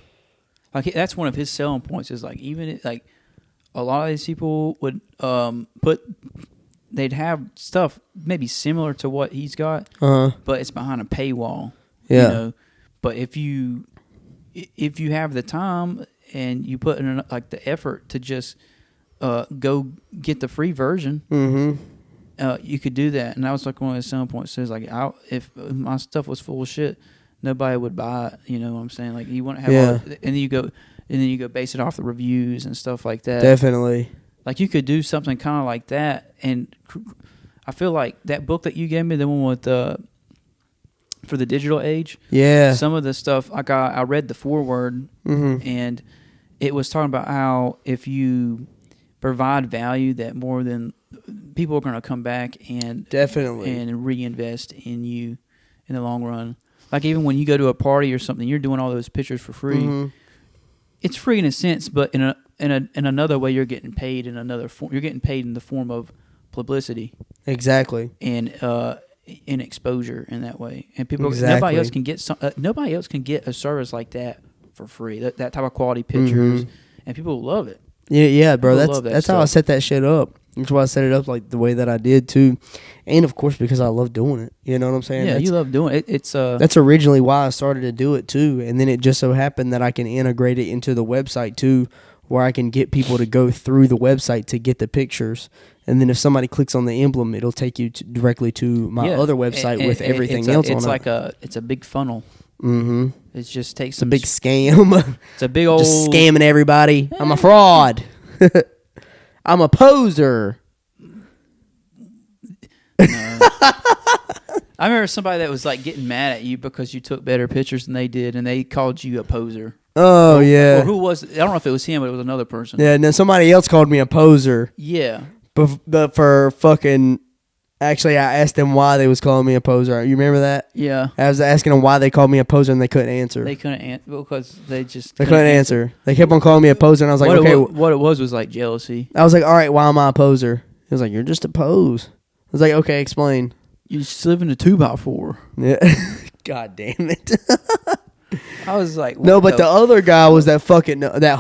like that's one of his selling points is like even like a lot of these people would they'd have stuff maybe similar to what he's got, but it's behind a paywall. Yeah. But if you have the time and you put in like the effort to just go get the free version, you could do that. And that was like one of the selling points. Says like, if my stuff was full of shit, nobody would buy it. You know what I'm saying? Like you want to have, and then you go base it off the reviews and stuff like that. Definitely. Like you could do something kind of like that, and I feel like that book that you gave me, the one with for the digital age. Yeah. Some of the stuff, like I read the foreword, and it was talking about how if you provide value, that more than people are going to come back and definitely and reinvest in you in the long run. Like even when you go to a party or something, you're doing all those pictures for free. It's free in a sense, but in another way, you're getting paid in another form. You're getting paid in the form of publicity. Exactly. And in exposure in that way, and people nobody else can get a service like that for free. That type of quality pictures, and people love it. Yeah, bro. People That's how I set that shit up. That's why I set it up like the way that I did too, and of course because I love doing it. You know what I'm saying? Yeah, you love doing it. It's that's originally why I started to do it too, and then it just so happened that I can integrate it into the website too, where I can get people to go through the website to get the pictures. And then if somebody clicks on the emblem, it'll take you directly to my other website with everything else on it. It's a big funnel. It just takes a big scam. It's a big old... Just scamming everybody. I'm a fraud. I'm a poser. I remember somebody that was like getting mad at you because you took better pictures than they did, and they called you a poser. Oh, yeah. Or who was... I don't know if it was him, but it was another person. Yeah, no, somebody else called me a poser. Yeah. But for fucking... Actually, I asked them why they was calling me a poser. You remember that? Yeah. I was asking them why they called me a poser, and they couldn't answer. They couldn't answer because they couldn't answer. They kept on calling me a poser, and I was like, what it was like jealousy. I was like, all right, why am I a poser? He was like, you're just a pose. I was like, okay, explain. You just live in a 2x4. Yeah. God damn it. I was like, no, but the other guy was that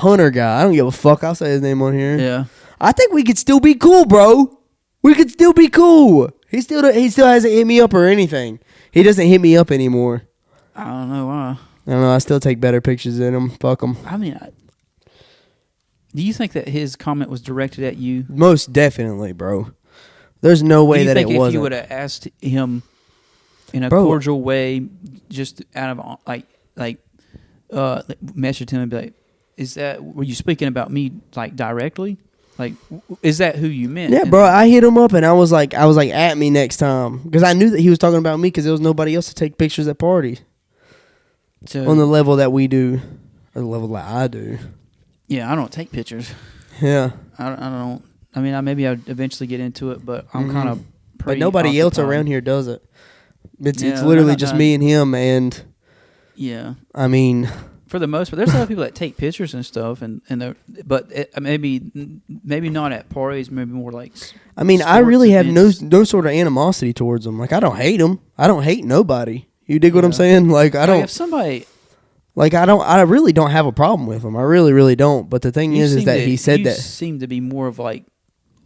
Hunter guy. I don't give a fuck. I'll say his name on here. Yeah. I think we could still be cool, bro. We could still be cool. He still hasn't hit me up or anything. He doesn't hit me up anymore. I don't know why. I don't know. I still take better pictures than him. Fuck him. I mean, do you think that his comment was directed at you? Most definitely, bro. There's no way that it wasn't. If you would have asked him in a cordial way, just out of message him and be like, were you speaking about me like directly? Like, is that who you meant? Yeah, bro. I hit him up and I was like, at me next time, because I knew that he was talking about me because there was nobody else to take pictures at parties. So, on the level that we do, or the level that I do. Yeah, I don't take pictures. Yeah, I don't. I mean, maybe I'd eventually get into it, but I'm kind of. But nobody else around here does it. It's literally just me and him, and yeah. I mean, for the most part, there's a lot of people that take pictures and stuff, maybe not at parties, maybe more like. I mean, I really have no sort of animosity towards them. Like, I don't hate them. I don't hate nobody. You dig what I'm saying? Like, I don't. If somebody. Like, I really don't have a problem with them. I really, really don't. But the thing is that he said that. You seem to be more of like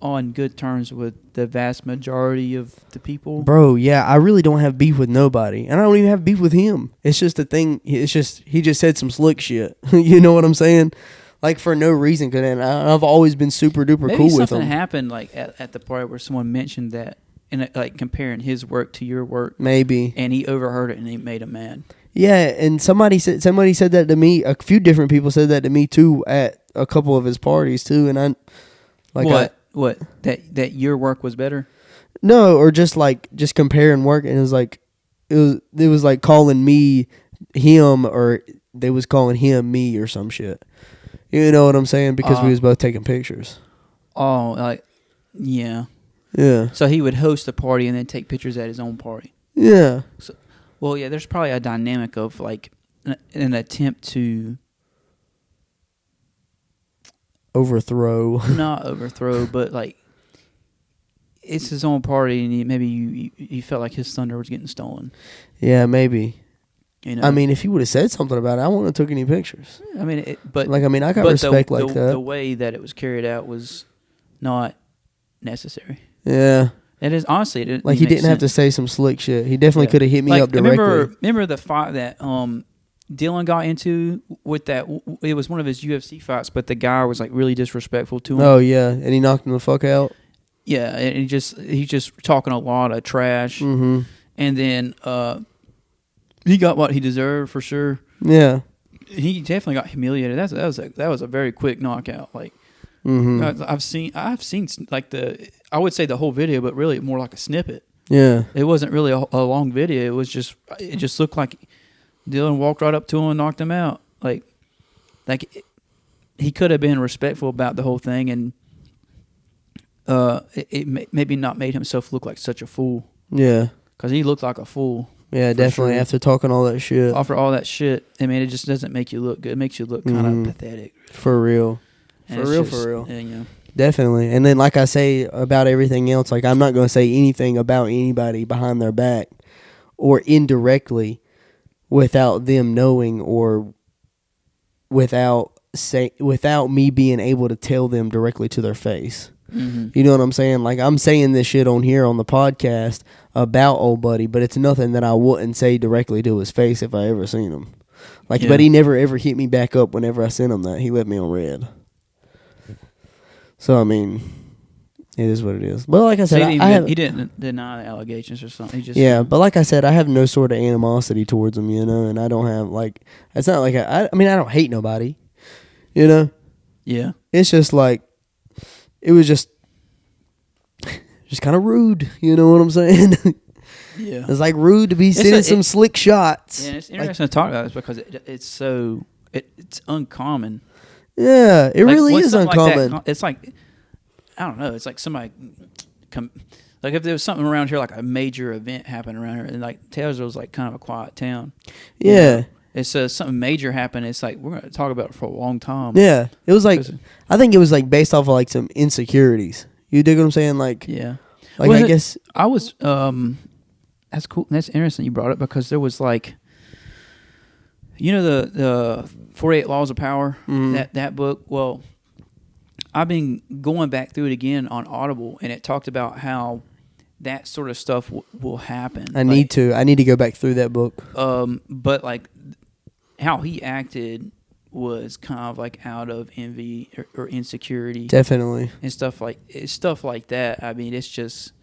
on good terms with the vast majority of the people. Bro, yeah, I really don't have beef with nobody. And I don't even have beef with him. It's just the thing. It's just, he just said some slick shit. You know what I'm saying? Like, for no reason. And I've always been super duper cool with him. Maybe something happened like at the party where someone mentioned that, and like comparing his work to your work. Maybe. And he overheard it and he made him mad. Yeah, and somebody said that to me. A few different people said that to me too at a couple of his parties too. And I, like, what that your work was better? No, or just comparing work, and it was like calling me him, or they was calling him me or some shit. You know what I'm saying? Because we was both taking pictures. Oh, like, yeah. Yeah. So he would host a party and then take pictures at his own party. Yeah. So, well, yeah, there's probably a dynamic of like an attempt to overthrow. Not overthrow, but like it's his own party, and maybe you felt like his thunder was getting stolen. Yeah, maybe. You know? I mean, if he would have said something about it, I wouldn't have took any pictures. I mean, I got respect that. The way that it was carried out was not necessary. Yeah. It is, honestly. He didn't have to say some slick shit. He definitely could have hit me up directly. Remember the fight that Dylan got into with that? It was one of his UFC fights, but the guy was like really disrespectful to him. Oh yeah, and he knocked him the fuck out. Yeah, and he's just talking a lot of trash. Mm-hmm. And then he got what he deserved for sure. Yeah. He definitely got humiliated. That was a very quick knockout. Like I've seen like I would say the whole video, but really more like a snippet. Yeah. It wasn't really a long video. It just looked like Dylan walked right up to him and knocked him out. Like he could have been respectful about the whole thing, and it maybe not made himself look like such a fool. Yeah. Because he looked like a fool. Yeah, definitely. Sure. After talking all that shit. After all that shit, I mean, it just doesn't make you look good. It makes you look kind of pathetic. For real. And For real. Yeah, you know. Definitely. And then, like I say about everything else, like I'm not going to say anything about anybody behind their back or indirectly without them knowing or without me being able to tell them directly to their face. Mm-hmm. You know what I'm saying? Like, I'm saying this shit on here on the podcast about old buddy, but it's nothing that I wouldn't say directly to his face if I ever seen him. Like, but he never ever hit me back up whenever I sent him that. He left me on red. So, I mean, it is what it is. But like I said, he didn't deny the allegations or something. He just but like I said, I have no sort of animosity towards him, you know, and I don't have, like, it's not like, I mean, I don't hate nobody, you know? Yeah. It's just like, it was just kind of rude, you know what I'm saying? Yeah. It's like rude to be sending some slick shots. Yeah, and it's interesting to talk about this because it's uncommon. Yeah, it really is uncommon. Like it's like, I don't know, it's like somebody like if there was something around here, like a major event happened around here, and like Taylorsville's like kind of a quiet town. Yeah. You know? It's something major happened. It's like we're going to talk about it for a long time. Yeah, it was like I think it was like based off of like some insecurities. You dig what I'm saying? Like yeah, like well, I guess I was that's cool. That's interesting you brought it because there was like, you know, the 48 Laws of Power, that book. Well, I've been going back through it again on Audible, and it talked about how that sort of stuff will happen. I need to go back through that book. But like how he acted was kind of like out of envy or insecurity, definitely, and stuff like that. I mean, it's just,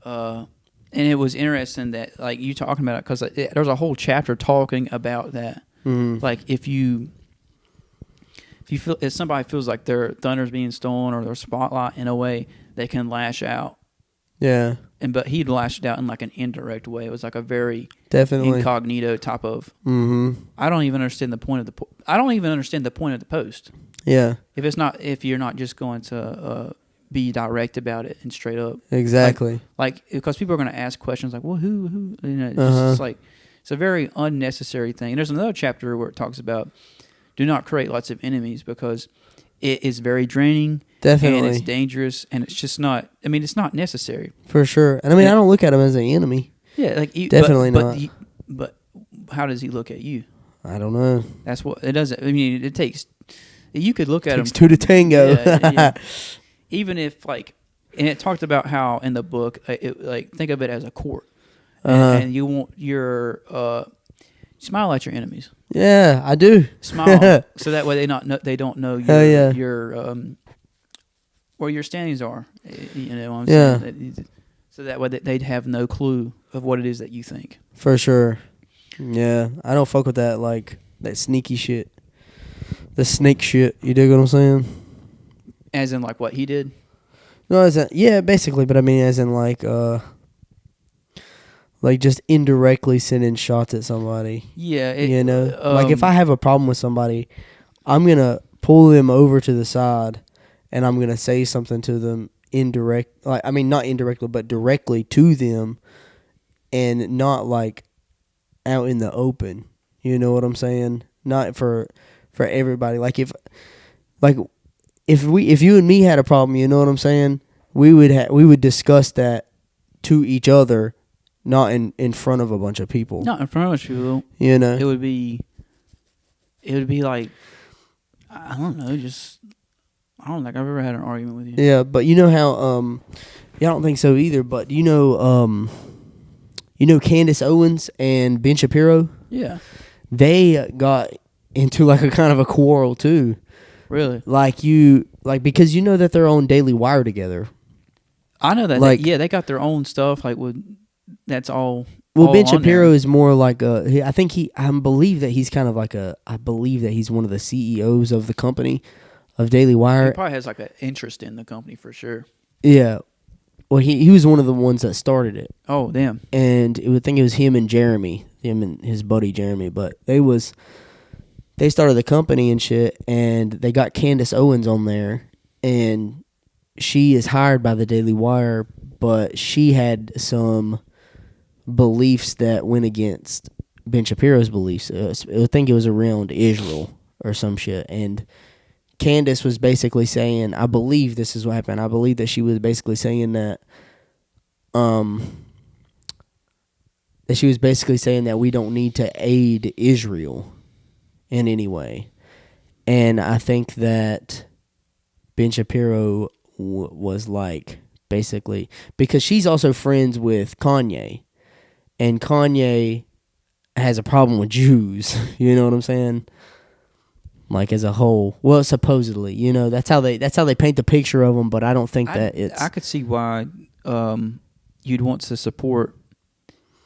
and it was interesting that like you talking about it because there's a whole chapter talking about that. Like if somebody feels like their thunder's being stolen or their spotlight in a way, they can lash out. Yeah. But he'd lashed out in like an indirect way. It was like a very definitely incognito type of. I don't even understand the point of the post. Yeah. If you're not just going to be direct about it and straight up. Exactly. Like because people are going to ask questions like, well, who? You know, it's just like it's a very unnecessary thing. And there's another chapter where it talks about do not create lots of enemies because it is very draining. Definitely. And it's dangerous, and it's just not. I mean, it's not necessary for sure. And I mean, I don't look at him as an enemy. Yeah, like definitely not. But how does he look at you? I don't know. That's what it doesn't. I mean, it takes. You could look at him. It takes two to tango. Yeah. Even if like, and it talked about how in the book, like think of it as a court, and you want your smile at your enemies. Yeah, I do. Smile, so that way they don't know your where your standings are. You know what I'm saying? So that way they'd have no clue of what it is that you think. For sure. Yeah, I don't fuck with that, like, that sneaky shit. The snake shit. You dig what I'm saying? As in, like, what he did? No, as in, yeah, basically, but I mean as in, like just indirectly sending shots at somebody. Yeah. You know? Like, if I have a problem with somebody, I'm going to pull them over to the side, and I'm going to say something to them not indirectly, but directly to them, and not, like, out in the open. You know what I'm saying? Not for everybody. Like, if you and me had a problem, you know what I'm saying? We would discuss that to each other, not in front of a bunch of people. Not in front of people. You know? It would be like, I don't know, just, I don't think I've ever had an argument with you. Yeah, but you know how, I don't think so either, but you know Candace Owens and Ben Shapiro? Yeah. They got into like a kind of a quarrel too. Really? Because you know that they're on Daily Wire together. I know that. They got their own stuff, like that's all Well, Ben Shapiro is more like I believe that he's kind of like I believe that he's one of the CEOs of the company, of Daily Wire. He probably has like an interest in the company for sure. Yeah. Well, he was one of the ones that started it. Oh, damn. And I think it was him and his buddy Jeremy, but they started the company and shit, and they got Candace Owens on there, and she is hired by the Daily Wire, but she had some beliefs that went against Ben Shapiro's beliefs. I think it was around Israel or some shit, and Candace was basically saying, I believe this is what happened. I believe that she was basically saying that we don't need to aid Israel in any way. And I think that Ben Shapiro was like, basically, because she's also friends with Kanye, and Kanye has a problem with Jews. You know what I'm saying? Like, as a whole. Well, supposedly, that's how they paint the picture of them, but I don't think that it's... I could see why you'd want to support,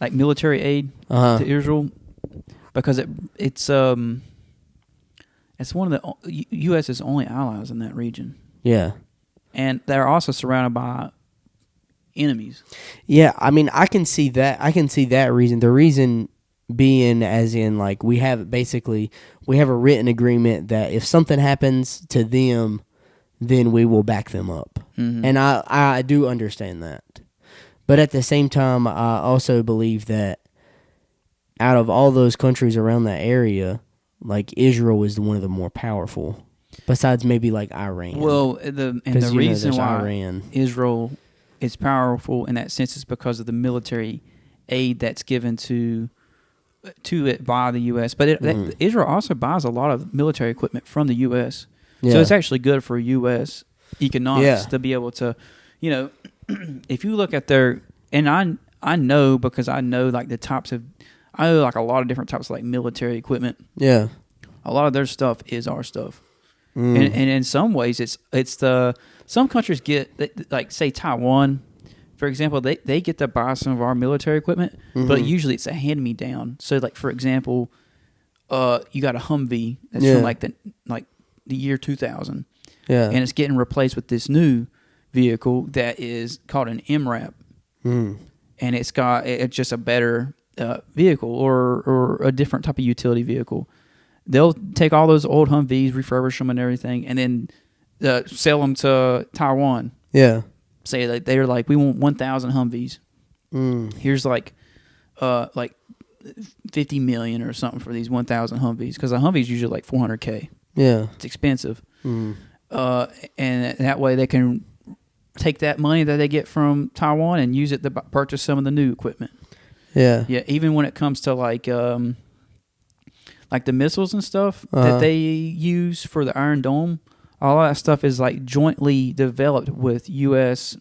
like, military aid to Israel, because it's one of the U.S.'s only allies in that region. Yeah. And they're also surrounded by enemies. Yeah, I mean, I can see that. I can see that reason. The reason being, as in, like, we have a written agreement that if something happens to them, then we will back them up. Mm-hmm. And I do understand that. But at the same time, I also believe that out of all those countries around that area, like, Israel is one of the more powerful, besides maybe like Iran. Well, the reason why Israel is powerful in that sense is because of the military aid that's given to it by the U.S. But Israel also buys a lot of military equipment from the U.S. Yeah. So it's actually good for U.S. economics to be able to, if you look at their, and I know because I know like I know like a lot of different types of like military equipment. Yeah. A lot of their stuff is our stuff. And in some ways some countries get, like say Taiwan, for example, they get to buy some of our military equipment, but usually it's a hand-me-down. So, like, for example, you got a Humvee that's from the year 2000, and it's getting replaced with this new vehicle that is called an MRAP, and it's just a better vehicle or a different type of utility vehicle. They'll take all those old Humvees, refurbish them and everything, and then sell them to Taiwan. Yeah. Say that they're like, we want 1,000 Humvees. Here's like 50 million or something for these 1,000 Humvees, because a Humvee's usually like $400K. Yeah, it's expensive. And that way they can take that money that they get from Taiwan and use it to purchase some of the new equipment. Yeah, yeah. Even when it comes to like the missiles and stuff that they use for the Iron Dome. All that stuff is like jointly developed with U.S.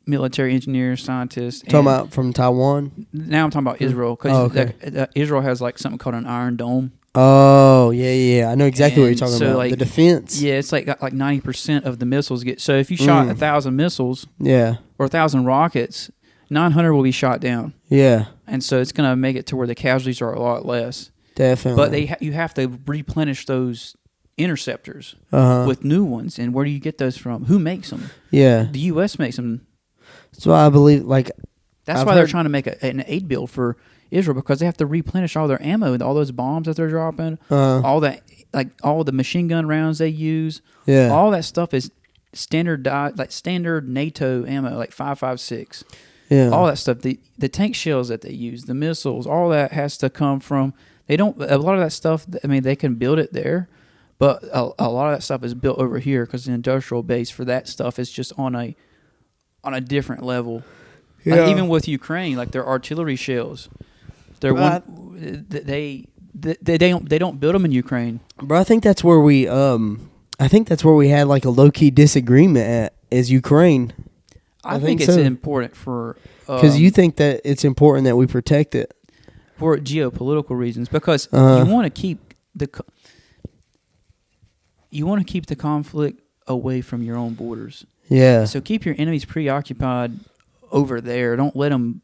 military engineers, scientists. Talking about from Taiwan? Now I'm talking about Israel, because Israel has like something called an Iron Dome. Oh, yeah. I know exactly what you're talking about. Like, the defense. Yeah, it's like 90% of the missiles get. So if you shot 1,000 missiles, or 1,000 rockets, 900 will be shot down. Yeah, and so it's going to make it to where the casualties are a lot less. Definitely, but you have to replenish those interceptors with new ones. And where do you get those from? Who makes them? Yeah, the U.S. makes them. That's why I believe, that's why they're trying to make an aid bill for Israel, because they have to replenish all their ammo and all those bombs that they're dropping, all that, like all the machine gun rounds they use. Yeah, all that stuff is standard NATO ammo, like 5.56. Yeah, all that stuff. The tank shells that they use, the missiles, all that has to come from. A lot of that stuff. I mean, they can build it there. But a lot of that stuff is built over here, because the industrial base for that stuff is just on a different level. Yeah. Like even with Ukraine, like their artillery shells, they don't build them in Ukraine. Bro, I think that's where we had like a low key disagreement at is Ukraine. I think it's important for because you think that it's important that we protect it for geopolitical reasons, because you want to keep the conflict away from your own borders. Yeah. So keep your enemies preoccupied over there. Don't let them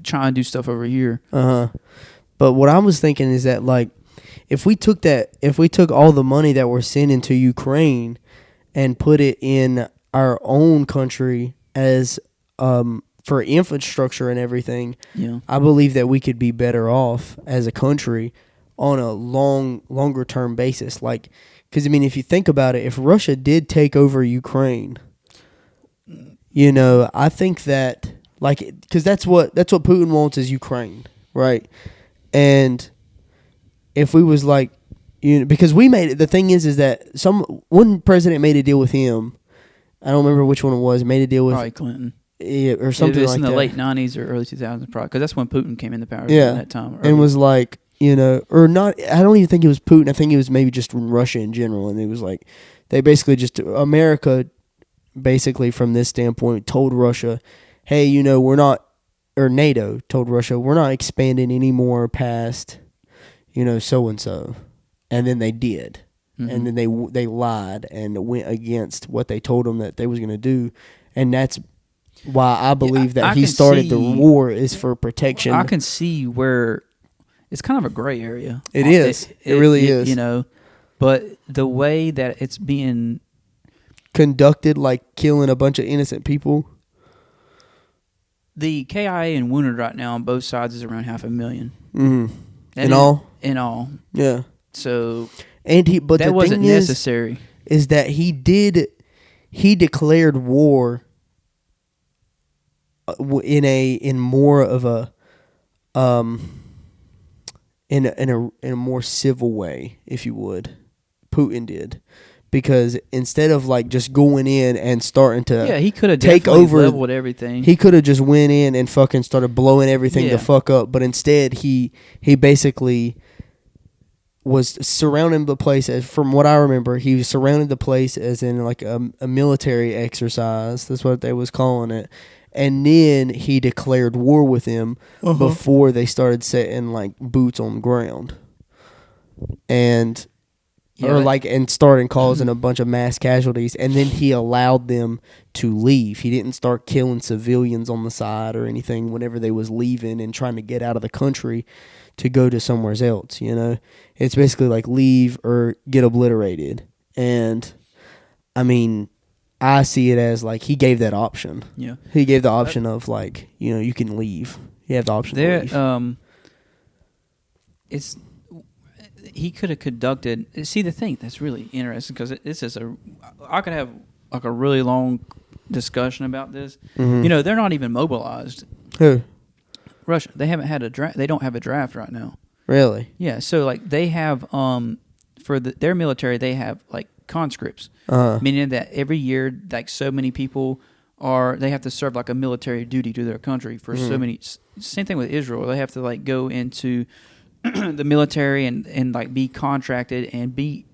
trying to do stuff over here. But what I was thinking is that, like, if we took all the money that we're sending to Ukraine and put it in our own country as for infrastructure and everything, I believe that we could be better off as a country on a longer term basis. Like, because I mean, if you think about it, if Russia did take over Ukraine, you know, I think that, like, because that's what Putin wants is Ukraine, right? And if we was like, you know, because we made it, the thing is that one president made a deal with him. I don't remember which one it was. Made a deal with probably Clinton, or something like that. In the late '90s or early 2000s, probably, because that's when Putin came into power. At that time, early. And was like, you know, or not. I don't even think it was Putin. I think it was maybe just Russia in general. And it was like, they basically just America, basically from this standpoint, told Russia, hey, you know, we're not, or NATO told Russia, we're not expanding anymore past, you know, so and so. And then they did. And then they lied and went against what they told them that they was going to do. And that's why I believe that he started the war is for protection. I can see where it's kind of a gray area. It is. It really is. You know, but the way that it's being conducted, like killing a bunch of innocent people. The KIA and wounded right now on both sides is around 500,000. In all? In all. Yeah. So... but that wasn't necessary. Is that he declared war in more of a in a more civil way, if you would. Putin did, because instead of like just going in and starting to he could have take over, leveled everything. He could have just went in and fucking started blowing everything the fuck up. But instead, he basically was surrounding the place, as from what I remember, he was surrounding the place as in like a military exercise. That's what they was calling it. And then he declared war with them before they started setting like boots on the ground. And and starting causing a bunch of mass casualties, and then he allowed them to leave. He didn't start killing civilians on the side or anything whenever they was leaving and trying to get out of the country to go to somewhere else, you know? It's basically like leave or get obliterated. And, I mean, I see it as like he gave that option. Yeah. He gave the option of like, you know, you can leave. You have the option to leave. He could have conducted... See, the thing that's really interesting, because this is I could have like a really long discussion about this. You know, they're not even mobilized. Who? Russia. They haven't had a draft. They don't have a draft right now. Really? Yeah. So like they have for their military, they have like conscripts, meaning that every year like so many people they have to serve like a military duty to their country for so many. Same thing with Israel. They have to like go into the military and like be contracted and be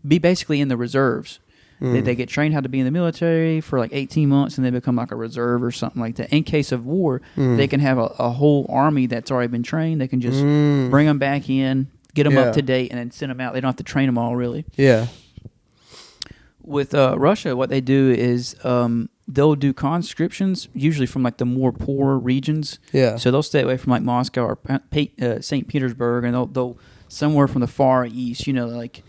basically in the reserves. They get trained how to be in the military for like 18 months, and they become like a reserve or something like that. In case of war, they can have a whole army that's already been trained. They can just bring them back in, get them up to date, and then send them out. They don't have to train them all, really. Yeah. With Russia, what they do is they'll do conscriptions, usually from like the more poor regions. Yeah. So they'll stay away from like Moscow or St. Petersburg, and they'll somewhere from the Far East, you know, like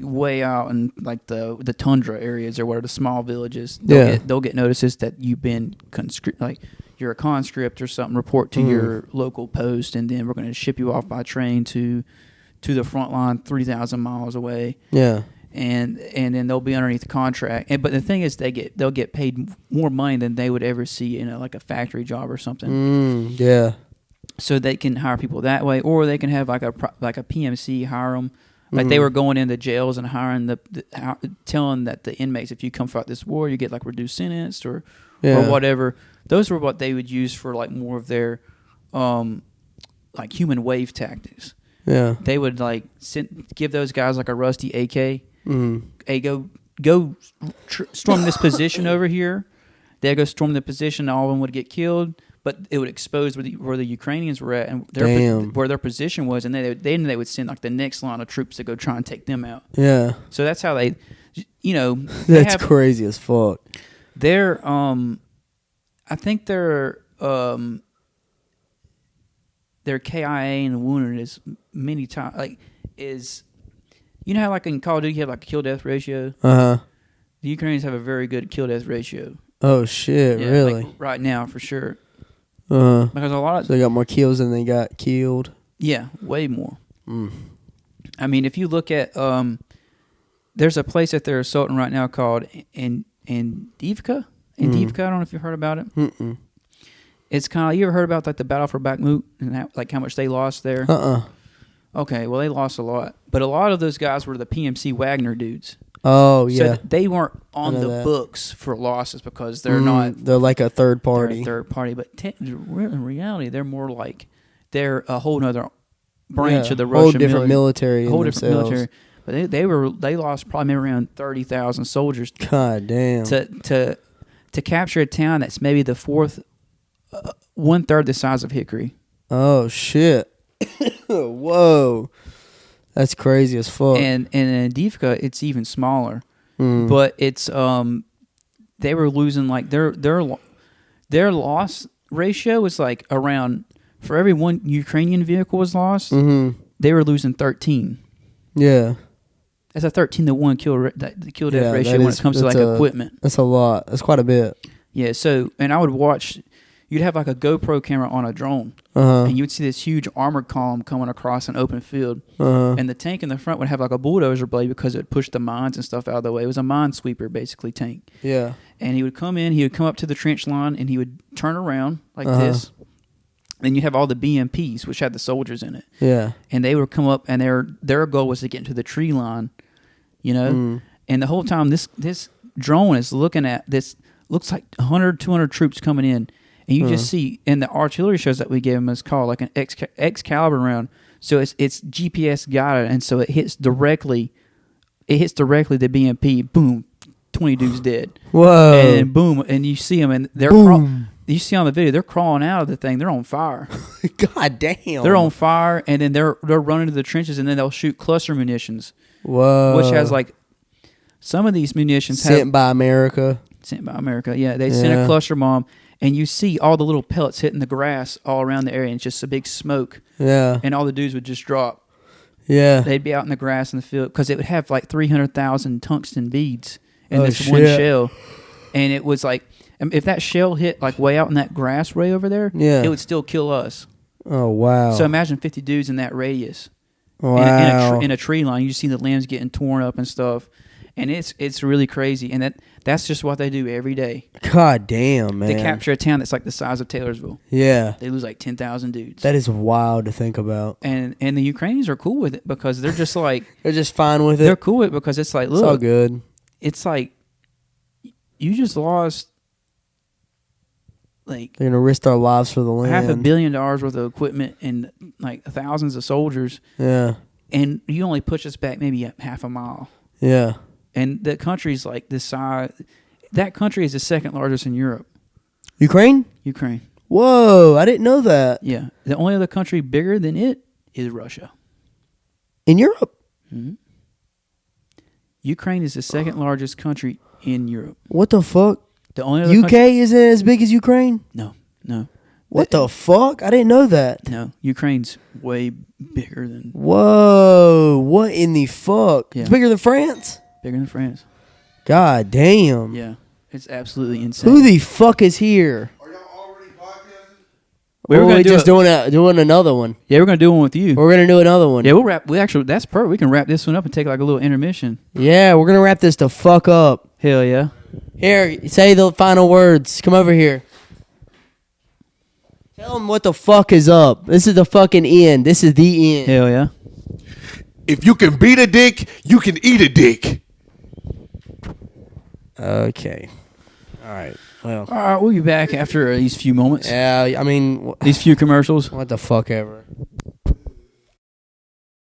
way out in like the tundra areas or whatever, the small villages. They'll get notices that you've been like you're a conscript or something. Report to your local post, and then we're going to ship you off by train to the front line 3,000 miles away. Yeah. And then they'll be underneath the contract. But the thing is, they'll get paid more money than they would ever see in like a factory job or something. Yeah. So they can hire people that way, or they can have like a PMC hire them. Like they were going into jails and hiring telling that the inmates, if you come fight this war, you get like reduced sentence or whatever. Those were what they would use for like more of their like human wave tactics. Yeah, they would like give those guys like a rusty AK. Hey, go storm this position over here. They go storm the position. All of them would get killed. But it would expose where the Ukrainians were at and where their position was, and then they would send like the next line of troops to go try and take them out. Yeah. So that's how they, you know, that's crazy as fuck. They're I think they're their KIA and wounded is many times like is. You know how like in Call of Duty you have like a kill death ratio. The Ukrainians have a very good kill death ratio. Oh shit! Yeah, really? Like right now, for sure. Because a lot of so they got more kills than they got killed. Yeah, way more. I mean, if you look at there's a place that they're assaulting right now called Indivka. I don't know if you've heard about it. It's kind of, you ever heard about like the battle for Bakhmut and like how much they lost there? Okay, well they lost a lot, but a lot of those guys were the PMC Wagner dudes. Oh yeah, so they weren't on the books for losses because they're not. They're like a third party. But in reality, they're more like they're a whole other branch of the Russian whole different military. Whole different military. But they lost probably around 30,000 soldiers. God damn. To capture a town that's maybe the fourth, 1/3 the size of Hickory. Oh shit! Whoa, that's crazy as fuck. And in Divka, it's even smaller. But it's they were losing like their loss ratio was like around, for every one Ukrainian vehicle was lost, they were losing 13. Yeah. That's a 13-to-1 kill death ratio when it comes to like equipment. That's a lot. That's quite a bit. Yeah, so, and I would watch, you'd have like a GoPro camera on a drone, and you would see this huge armored column coming across an open field, and the tank in the front would have like a bulldozer blade because it would push the mines and stuff out of the way. It was a minesweeper, basically, tank. Yeah. And he would come up to the trench line, and he would turn around like this. Then you have all the BMPs, which had the soldiers in it. Yeah. And they would come up, and their goal was to get into the tree line, you know? And the whole time, this drone is looking at this, looks like 100, 200 troops coming in. And you just see, and the artillery shows that we gave them is called like an Excalibur round. So it's GPS guided, and so it hits directly the BMP, boom, 20 dudes dead. Whoa. And boom, and you see them, and they're you see on the video, they're crawling out of the thing. They're on fire. God damn. They're on fire, and then they're running to the trenches, and then they'll shoot cluster munitions. Whoa. Which has like, some of these munitions Sent by America, yeah. They sent a cluster bomb, and you see all the little pellets hitting the grass all around the area, and it's just a big smoke. Yeah. And all the dudes would just drop. Yeah. They'd be out in the grass in the field, because it would have like 300,000 tungsten beads in this one shell. And it was like, if that shell hit like way out in that grass way over there, it would still kill us. Oh, wow. So imagine 50 dudes in that radius. Wow. In a tree line. You see the limbs getting torn up and stuff. And it's really crazy. And that's just what they do every day. God damn, man. They capture a town that's like the size of Taylorsville. Yeah. They lose like 10,000 dudes. That is wild to think about. And the Ukrainians are cool with it, because they're just like... They're just fine with it? They're cool with it because it's like, look... It's all good. It's like, you just lost... Like, they're gonna risk our lives for the land. $500 million worth of equipment and like thousands of soldiers. Yeah. And you only push us back maybe half a mile. Yeah. And the country's like this size. That country is the second largest in Europe. Ukraine. Whoa, I didn't know that. Yeah. The only other country bigger than it is Russia. In Europe? Mm-hmm. Ukraine is the second largest country in Europe. What the fuck? The only other UK isn't as big as Ukraine? No. What the fuck? I didn't know that. No, Ukraine's way bigger than... Whoa, what in the fuck? Yeah. It's bigger than France? Bigger than France. God damn. Yeah, it's absolutely insane. Who the fuck is here? Are y'all already podcasting? We were just doing another one. Yeah, we're going to do one with you. We're going to do another one. Yeah, we'll wrap... That's perfect. We can wrap this one up and take like a little intermission. Yeah, we're going to wrap this the fuck up. Hell yeah. Here, say the final words. Come over here. Tell them what the fuck is up. This is the fucking end. This is the end. Hell yeah. If you can beat a dick, you can eat a dick. Okay. All right. Well. All right, we'll be back after these few moments. Yeah, I mean... These few commercials. What the fuck ever.